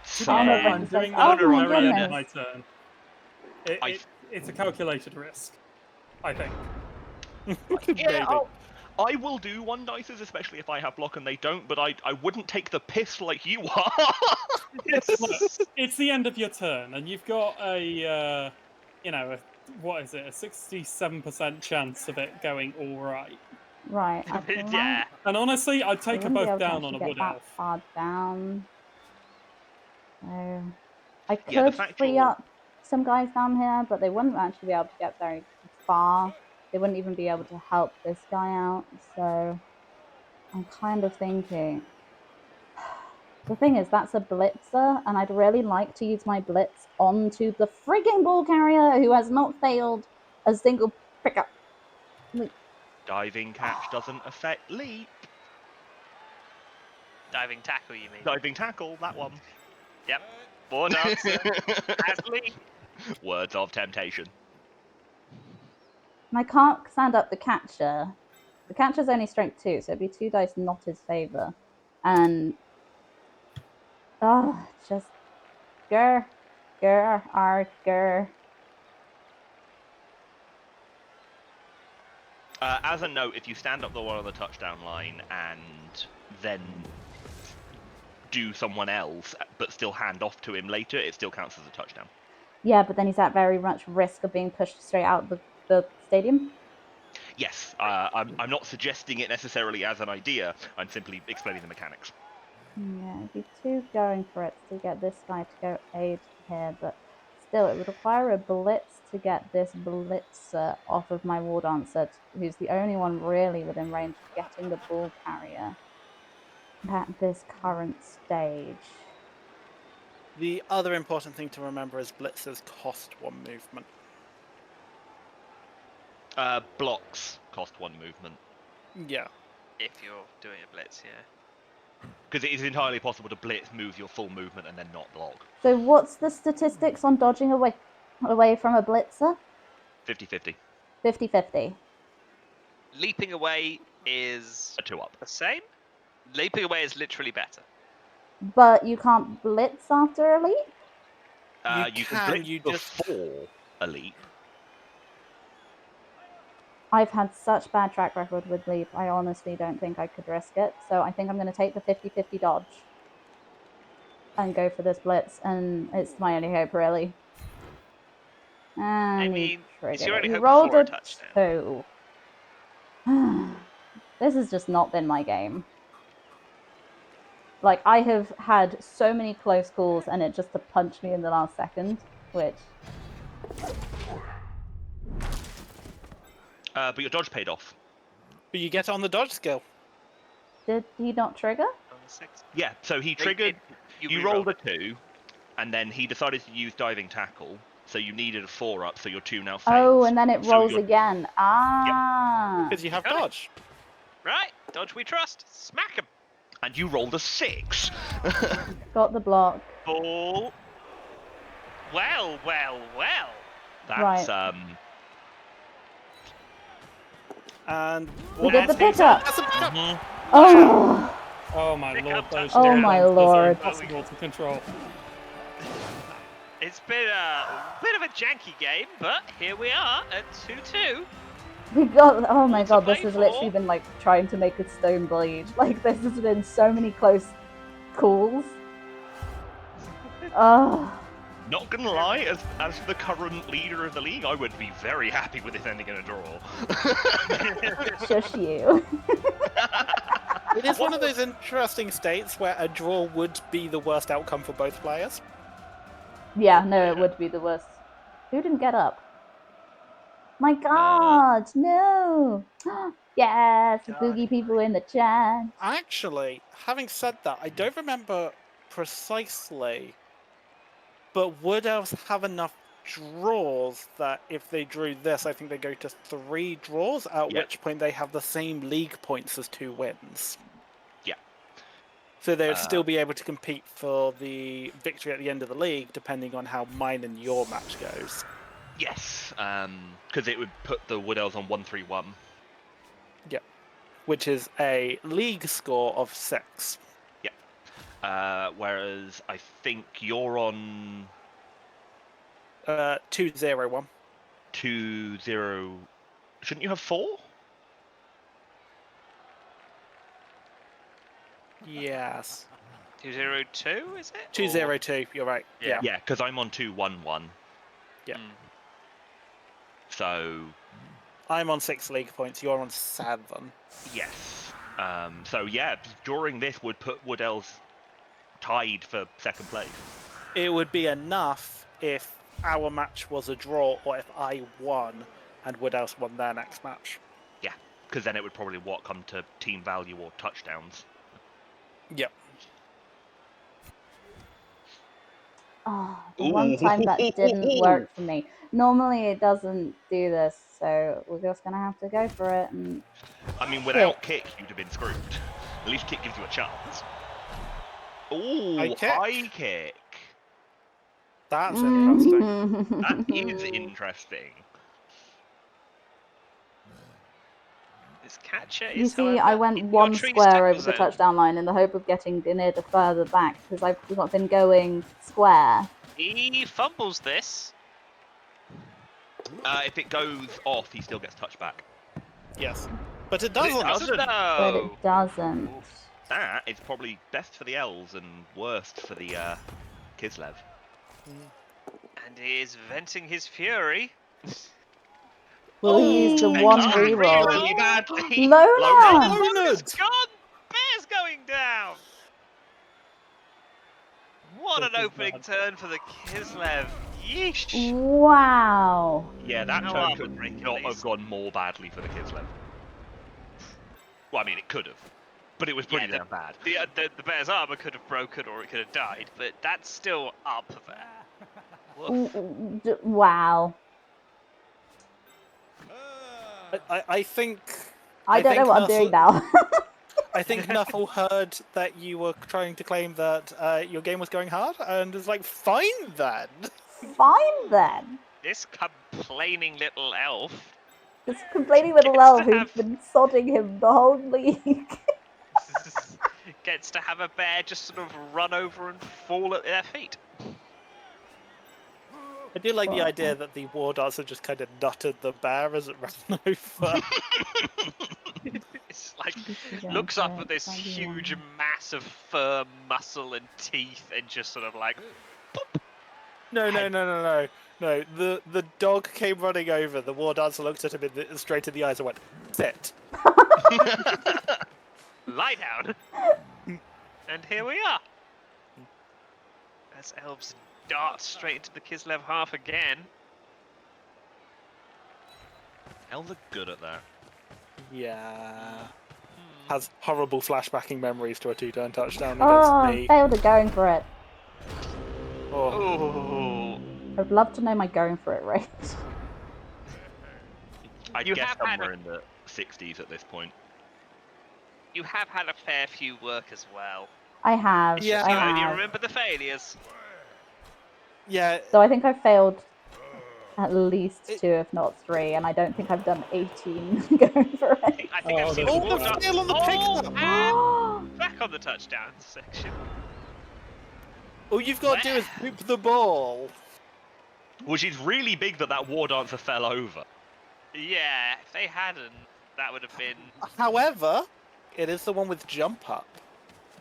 So, Oh, no, I'm Brexit. doing Oh that my at the very end of goodness. my turn. It's a calculated risk, I think. yeah, Maybe. I will do 1 dices, especially if I have block and they don't, but I wouldn't take the piss like you are. It's the end of your turn, and you've got a, what is it, a 67% chance of it going all right. Right, Yeah. And honestly, I'd take I them wouldn't be both able to down on actually a get wood that elf. far down. So I Yeah, the could fact free you're- up some guys down here, but they wouldn't actually be able to get very far. They wouldn't even be able to help this guy out. So I'm kind of thinking. The thing is, that's a blitzer, and I'd really like to use my blitz onto the frigging ball carrier who has not failed a single pickup. Diving catch doesn't affect leap. Diving tackle, you mean? Diving tackle, that one. Yep. Board answer. Ashley. Words of temptation. And I can't stand up the catcher. The catcher's only strength 2, so it'd be 2 dice not his favor. And just grr. As a note, if you stand up the one on the touchdown line and then do someone else, but still hand off to him later, it still counts as a touchdown. Yeah, but then he's at very much risk of being pushed straight out of the stadium. Yes, I'm not suggesting it necessarily as an idea. I'm simply explaining the mechanics. Yeah, it'd be 2 going for it to get this guy to go aid here, but still, it would require a blitz to get this blitzer off of my war dancer, who's the only one really within range of getting the ball carrier at this current stage. The other important thing to remember is blitzers cost 1 movement. Blocks cost 1 movement. Yeah. If you're doing a blitz, yeah. Because it is entirely possible to blitz, move your full movement, and then not block. So what's the statistics on dodging away from a blitzer? 50-50. 50-50. Leaping away is A 2-up. the same. Leaping away is literally better. But you can't blitz after a leap? You can blitz before a leap. I've had such bad track record with leap, I honestly don't think I could risk it. So I think I'm going to take the 50-50 dodge and go for this blitz, and it's my only hope, really. And I mean, it's your only he hope rolled for a a touchdown. 2. This has just not been my game. Like, I have had so many close calls, and it just to punch me in the last second, which... But your dodge paid off. But you get on the dodge skill. Did he not trigger? On the 6. Yeah, so he triggered. You rolled a 2, and then he decided to use diving tackle. So you needed a 4-up, so your 2 now fails. Oh, and then it rolls again. Ah. Because you have dodge. Right, dodge we trust. Smack him. And you rolled a 6. Got the block. Ball. Well. That's Right. And We did the pickup. That's a pickup. Oh. Oh my Pick lord, up those Oh touchdowns my are lord. impossible to control. It's been a bit of a janky game, but here we are at 2-2. We got. Oh my All to god, this play has for. literally been like trying to make a stone bleed. Like, this has been so many close calls. Oh. Not gonna lie, as the current leader of the league, I would be very happy with this ending in a draw. Shush you. It is one of those interesting states where a draw would be the worst outcome for both players. Yeah, no, it would be the worst. Who didn't get up? My god, no! Yes, boogie people in the chat. Actually, having said that, I don't remember precisely, but would elves have enough draws that if they drew this, I think they go to 3 draws, at which point they have the same league points as 2 wins. Yeah. So they would still be able to compete for the victory at the end of the league, depending on how mine and your match goes. Yes, because it would put the Wood Elves on 1-3-1. Yep. Which is a league score of 6. Whereas I think you're on 2-0-1. 2-0. Shouldn't you have 4? Yes. 2-0-2, is it? 2-0-2, you're right. Yeah. Yeah, because I'm on 2-1-1. Yeah. So I'm on 6 league points, you're on 7. yes. So yeah, drawing this would put Wood Elves tied for second place. It would be enough if our match was a draw, or if I won and Wood Elves won their next match. Yeah, because then it would probably come to team value or touchdowns. Yep. Oh, the one time that didn't work for me. Normally it doesn't do this, so we're just gonna have to go for it. And I mean, without kick, you'd have been screwed. At least kick gives you a chance. Ooh, high kick. That's interesting. That is interesting. This catcher You is, see, however, I went in your one tree's square tackle over the zone. touchdown line in the hope of getting near the further back, because I've not been going square. He fumbles this. If it goes off, he still gets touchback. Yes. But it doesn't. But it doesn't. That is probably best for the Elves and worst for the Kislev. And he is venting his fury. Will he use the one reroll? Really badly. Lona! Lona's gone! Bear's going down! What an opening turn for the Kislev. Yeesh! Wow. Yeah, that No turn armor could break, at not have least. gone more badly for the Kislev. Well, I mean, it could have, but it was pretty damn bad. The Bear's armor could have broken or it could have died, but that's still up there. Woof. Wow. I think. I don't know think what I'm doing now. I think Nuffle heard that you were trying to claim that your game was going hard, and is like, fine then. Fine then. This complaining little elf This complaining little Gets to elf who's have- been sodding him the whole league. gets to have a bear just sort of run over and fall at their feet. I do like the idea that the war dancer just kind of nutted the bear as it ran over. It's like Yeah, looks up so at this that'd be huge one. mass of fur, muscle, and teeth, and just sort of like, No. The dog came running over. The war dancer looked at him straight in the eyes and went, "Sit." lie down. And here we are. As elves dart straight into the Kislev half again. Elves are good at that. Yeah. Has horrible flashbacking memories to a two-turn touchdown Oh, against I me. failed a going for it. Oh. Oh, I'd love to know my going for it rate. I'd You guess have had somewhere in the 60s at this point. you have had a fair few work as well. I have. Yeah. I You only have. remember the failures. Yeah. So I think I failed at least 2, if not 3, and I don't think I've done 18 going for it. I think I've seen a Oh, war the dart. fail on the Oh, pickup! and back on the touchdown section. All you've got to do is whip the ball. Which is really big that that war dancer fell over. Yeah, if they hadn't, that would have been. However, it is the one with jump up.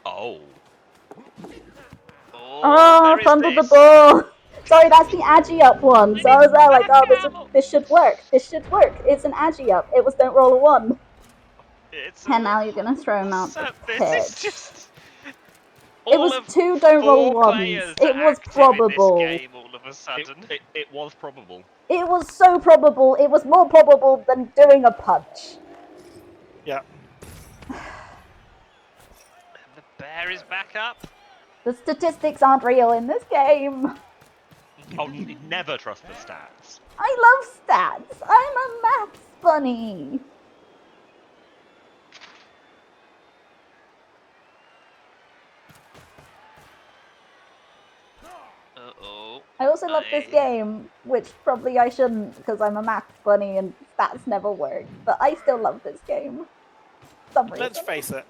Oh. Oh, there is fumbled the this. ball! Sorry, that's the agi up one. So I was there like, oh, Back out. this should work. This should work. It's an agi up. It was don't roll a 1. It's And now you're going to throw him out so, the this pitch. is just. It All was of 2 don't roll 4 1s. players It was active probable. in this game all of a sudden. It was probable. It was so probable. It was more probable than doing a punch. Yeah. And the bear is back up. The statistics aren't real in this game. I'll never trust the stats. I love stats. I'm a maths bunny. Uh-oh. I also love this game, which probably I shouldn't because I'm a maths bunny and stats never work. But I still love this game. For some reason. Let's face it.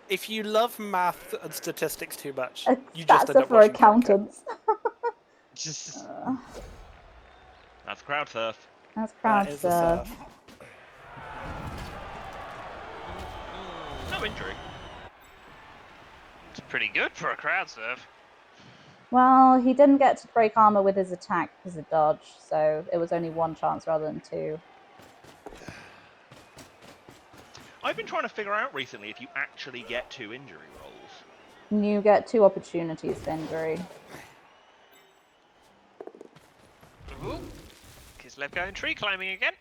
If you love math and statistics too much, you Stats just end are up for watching cricket. accountants. That's crowd surf. That's crowd That is a surf. surf. No injury. It's pretty good for a crowd surf. Well, he didn't get to break armor with his attack because of dodge, so it was only 1 chance rather than 2. I've been trying to figure out recently if you actually get 2 injury rolls. You get 2 opportunities for injury. Ooh. Kislev going tree climbing again.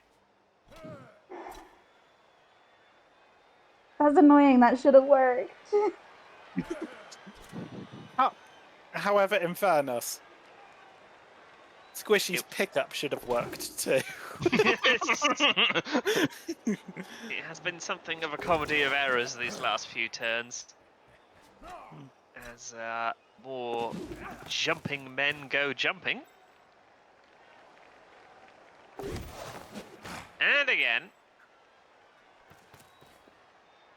That's annoying. That should have worked. However, in fairness, Squishy's pickup should have worked too. It has been something of a comedy of errors these last few turns. As more jumping men go jumping. And again.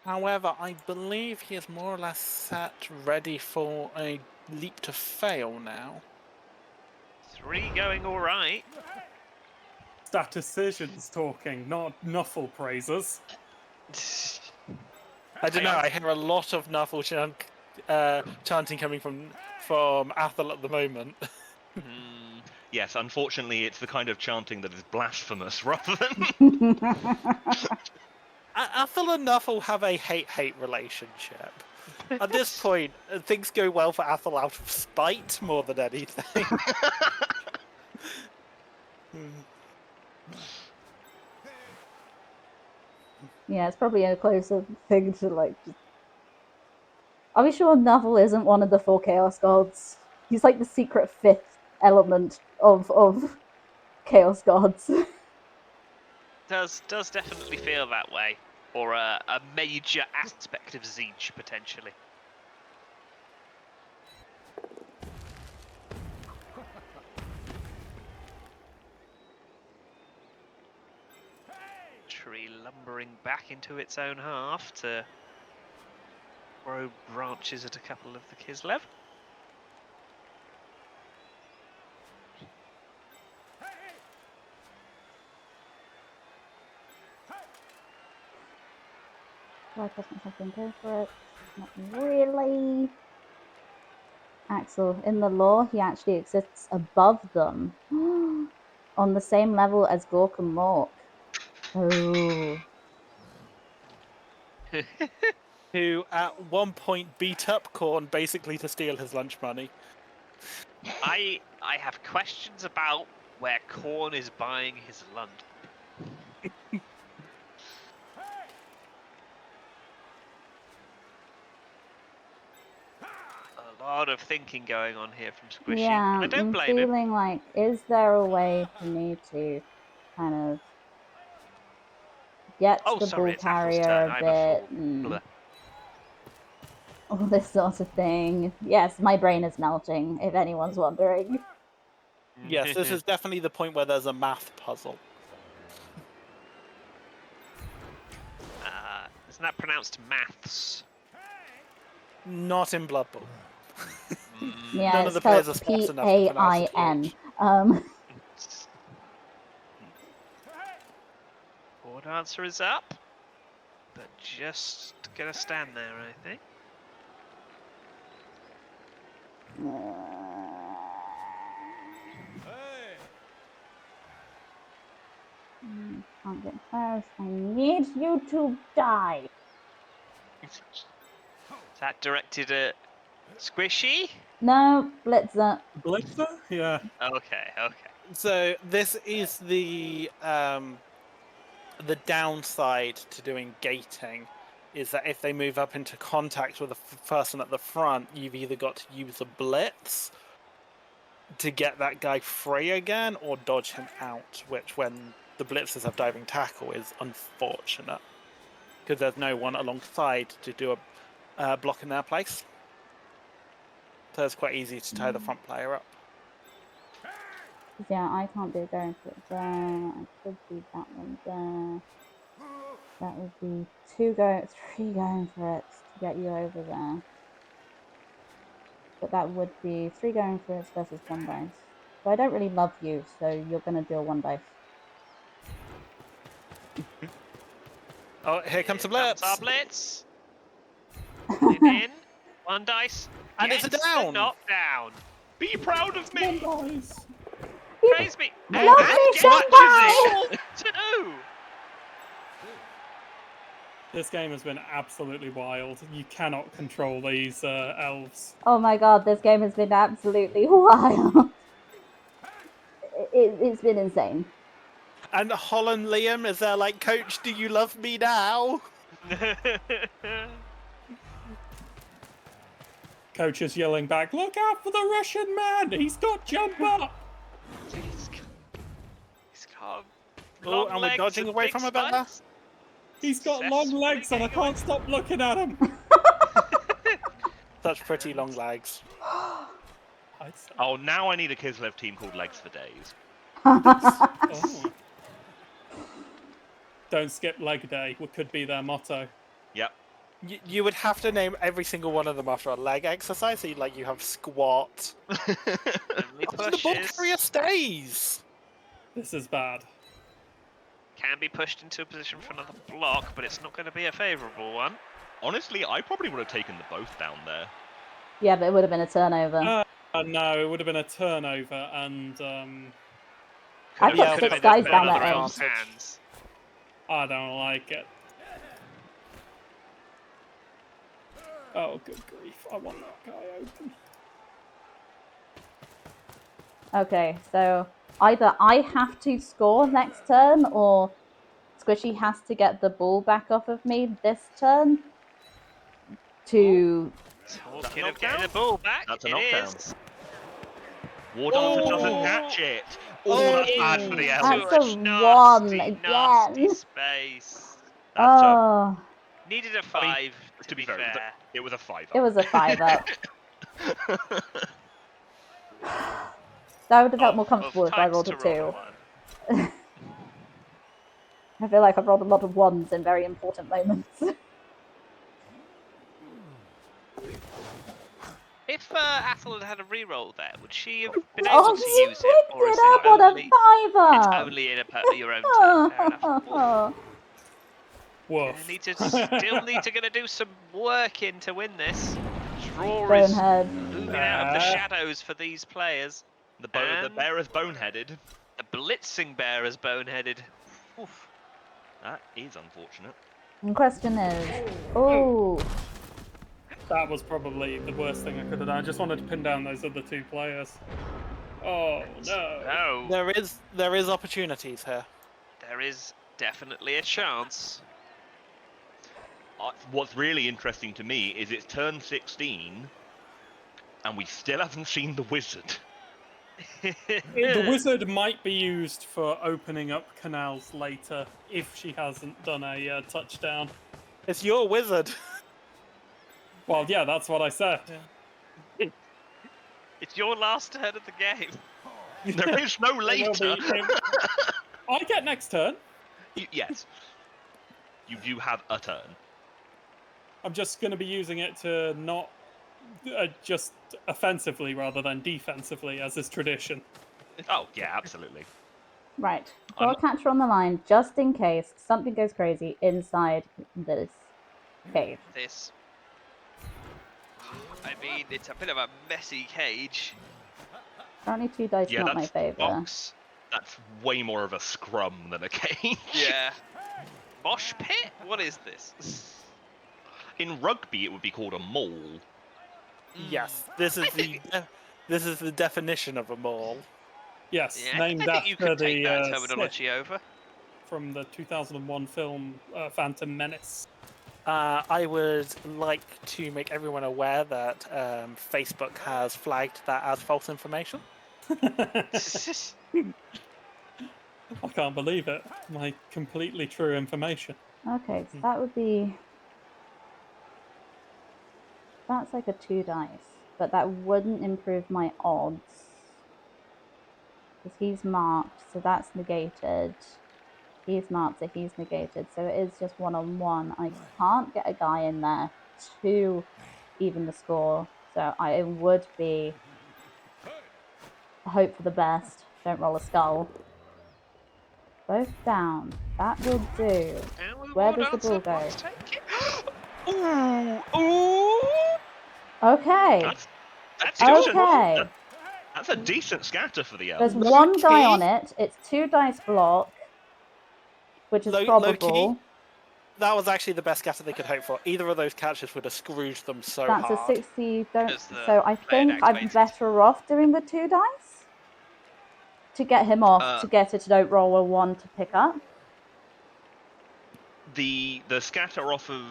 However, I believe he is more or less set, ready for a leap to fail now. 3 going all right. Statisticians talking, not Nuffle praisers. I don't know. I hear a lot of Nuffle chanting coming from Athel at the moment. Yes, unfortunately, it's the kind of chanting that is blasphemous rather than. Athel and Nuffle have a hate-hate relationship. At this point, things go well for Athel out of spite more than anything. Yeah, it's probably a closer thing to like. Are we sure Nuffle isn't one of the 4 Chaos Gods? He's like the secret 5th element of Chaos Gods. does definitely feel that way, or a major aspect of Siege potentially. Tree lumbering back into its own half to throw branches at a couple of the Kislev. Do I trust myself and go for it? Not really. Axel, in the lore, he actually exists above them. On the same level as Gork and Mork. Oh. Who at one point beat up Korn basically to steal his lunch money. I have questions about where Korn is buying his lunch. A lot of thinking going on here from Squishy. Yeah, I don't I'm blame him. feeling like, is there a way for me to kind of get Oh, the sorry, ball it's Apple's carrier turn. a I'm a bit fool. and all this sort of thing? Yes, my brain is melting, if anyone's wondering. Yes, this is definitely the point where there's a math puzzle. Isn't that pronounced maths? Not in Blood Bowl. Yeah, None of it's the players are spelled smart enough to pronounce the P-A-I-N. TH. Board answer is up, but just gonna stand there, I think. Can't get close. I need you to die. Is that directed at Squishy? No, Blitzer. Blitzer? Yeah. Okay. So this is the downside to doing gating, is that if they move up into contact with a person at the front, you've either got to use a blitz to get that guy free again, or dodge him out, which when the blitzers have diving tackle is unfortunate, because there's no one alongside to do a block in their place. So it's quite easy to tie the front player up. Yeah, I can't be going for it there. I could do that one there. That would be three going for it to get you over there. But that would be 3 going for it versus 1 dice. So I don't really love you, so you're going to do a 1 dice. Oh, here comes the Comes our blitz! blitz. Coming in. 1 dice. And it's a Gets the down! knockdown. Be proud of me. Guys. Praise me. Love And me, gets Senpai! it too. This game has been absolutely wild. You cannot control these elves. Oh my god, this game has been absolutely wild. It's been insane. And Holland Liam is there like, Coach, do you love me now? Coach is yelling back, look out for the Russian man! He's got jump up! He's got Oh, long and we're legs dodging and away big from a bit there. spikes. He's got long legs and I getting away. can't stop looking at him! Such pretty long legs. I'd say. Oh, now I need a Kislev team called Legs for Days. Oh. Don't skip leg day, what could be their motto. Yep. You would have to name every single one of them after a leg exercise. So you have squat. Only And the ball pushes. carrier stays. This is bad. Can be pushed into a position for another block, but it's not going to be a favourable one. Honestly, I probably would have taken the both down there. Yeah, but it would have been a turnover. No, it would have been a turnover and I Yeah, put could 6 have dice been down another that round. end. Hands. I don't like it. Oh, good grief. I want that guy open. Okay, so either I have to score next turn or Squishy has to get the ball back off of me this turn to... Talking of knockdown? getting the ball back, That's a it knockdown. is. War Dancer doesn't Oh. catch it. that's bad for the elves. That's a one nasty again. space. That's Oh, Needed a I mean, 5, to be fair. it was a 5 up. it was a 5 up. That would have felt more comfortable if I rolled a 2. I feel like I've rolled a lot of 1s in very important moments. If Athel had a reroll there, would she have been able to you use it? Or is picked it up on a 5 it's up! only in your own turn? Fair enough. Woof. Still need to do some work in to win this. Draw Bonehead. is looming out of the shadows for these players. The bear is boneheaded. The blitzing bear is boneheaded. Oof. That is unfortunate. The question is, oh, That was probably the worst thing I could have done. I just wanted to pin down those other 2 players. Oh no. No. There is opportunities here. There is definitely a chance. What's really interesting to me is it's turn 16, and we still haven't seen the wizard. The wizard might be used for opening up canals later if she hasn't done a touchdown. It's your wizard. Well, yeah, that's what I said. It's your last turn of the game. There is no later. I get next turn. Yes. You do have a turn. I'm just going to be using it to not just offensively rather than defensively, as is tradition. Oh, yeah, absolutely. right. Got a catcher on the line just in case something goes crazy inside this cage. I mean, it's a bit of a messy cage. Currently 2 dice not my favour. Box. That's way more of a scrum than a cage. Yeah. Mosh pit? What is this? In rugby, it would be called a maul. Yes, this is the definition of a maul. Yes, Yeah, named I think after you could take that the terminology over. from the 2001 film Phantom Menace. I would like to make everyone aware that Facebook has flagged that as false information. I can't believe it. My completely true information. Okay, so that would be... That's like a 2 dice, but that wouldn't improve my odds. Because he's marked, so that's negated. He's marked, so he's negated. So it is just 1-on-1. I can't get a guy in there to even the score. So it would be hope for the best. Don't roll a skull. Both down. That will do. Where does the ball go? Ooh! Okay. That's decent. Okay. That's a decent scatter for the elves. There's 1 guy on it. It's 2 dice block, which is probable. That was actually the best scatter they could hope for. Either of those catches would have scrooged them so That's hard. a 60. So I think I'm better off doing the 2 dice to get him off, to get it to don't roll a 1 to pick up. The scatter off of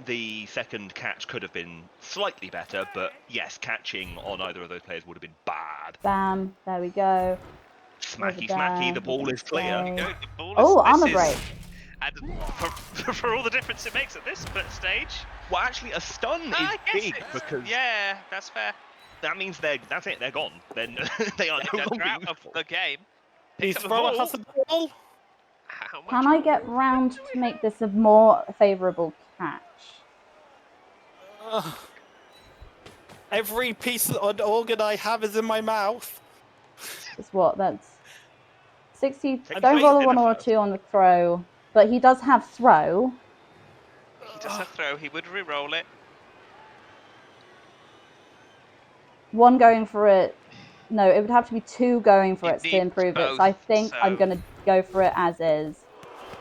the second catch could have been slightly better, but yes, catching on either of those players would have been bad. Bam, there we go. Smacky, smacky, the ball is clear. Armor break. And for all the difference it makes at this stage. Well, actually, a stun is big because yeah, that's fair. that means that's it. They're gone. Then they are no longer out of the game. He's throwing us the ball. Can I get round to make this a more favourable catch? Every piece of organ I have is in my mouth. It's what? That's 60. Don't roll a 1 or a 2 on the throw, but he does have throw. He does have throw. He would re-roll it. 1 going for it. No, it would have to be 2 going for it to improve it. So I think I'm going to go for it as is.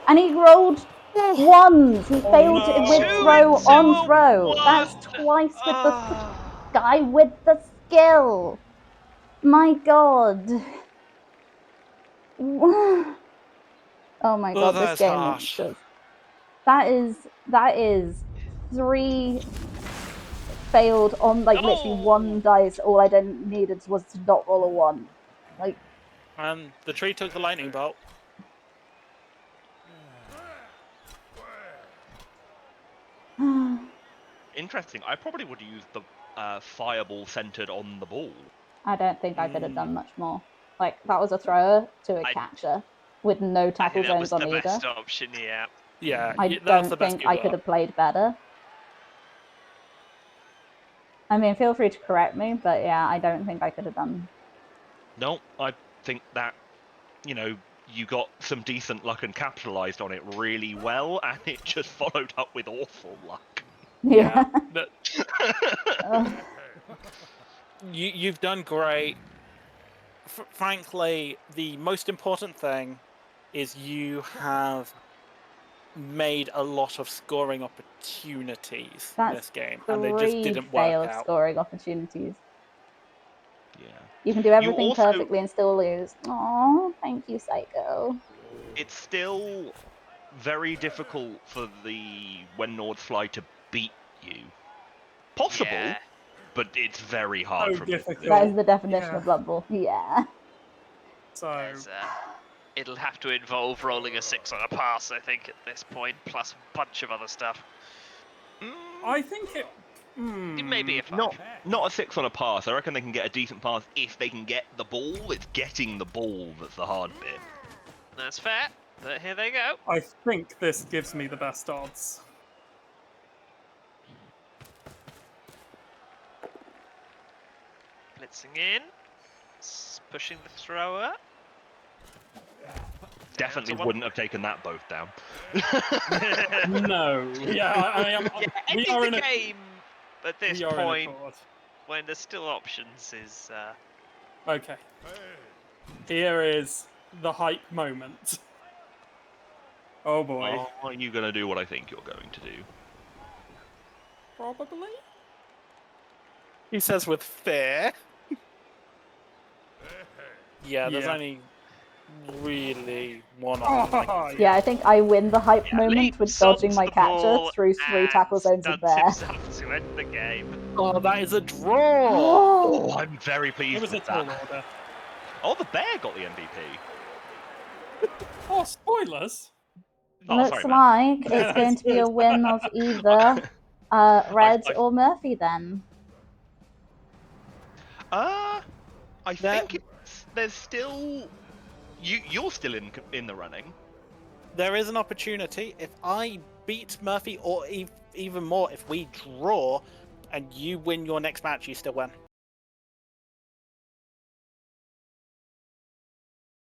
And he rolled 1s. He failed it with throw on throw. That's twice with the guy with the skill. My God. Oh my God, this game harsh. is just... That is 3 failed on literally 1 dice. All I needed was to not roll a 1. And the tree took the lightning bolt. Interesting. I probably would use the fireball centered on the ball. I don't think I could have done much more. Like, that was a thrower to a catcher with no I tackle think that was zones the on either. best option, yeah. Yeah, I that's the don't best think you I got. could have played better. I mean, feel free to correct me, but yeah, I don't think I could have done. No, I think that, you know, you got some decent luck and capitalized on it really well, and it just followed up with awful luck. Yeah. But Ugh. you've done great. Frankly, the most important thing is you have made a lot of scoring opportunities in this game, and they just 3 didn't work failed out. scoring opportunities. Yeah. You can do everything also- perfectly and still lose. Oh, thank you, Psycho. It's still very difficult for the When Nords Fly to beat you. Possible, Yeah. but it's very hard So from this difficult. position. That is the definition Yeah. of Blood Bowl. Yeah. So There's, it'll have to involve rolling a 6 on a pass, I think, at this point, plus a bunch of other stuff. I think it. Maybe a 5. Not a 6 on a pass. I reckon they can get a decent pass if they can get the ball. It's getting the ball that's the hard bit. That's fair, but here they go. I think this gives me the best odds. Blitzing in. Pushing the thrower. Definitely wouldn't have taken that both down. No. Yeah, we Ending are the in a game at this we are point, in a court. when there's still options, is... Okay. Here is the hype moment. Oh boy. Oh, are you going to do what I think you're going to do? Probably. He says with fear. Yeah, there's Yeah. only really one of them. Oh, Yeah, I think I win the hype Yeah, moment with leaps dodging onto my the catcher ball through 3 and tackle zones of stunts bear. himself to end the game. Oh, that is a draw! Oh, I'm very pleased it was a with tall that. order. Oh, the bear got the MVP. Oh, spoilers. Oh, Looks sorry, man. like it's going to be a win of either Red or Murphy then. I think there's still... You're still in the running. There is an opportunity. If I beat Murphy, or even more, if we draw and you win your next match, you still win.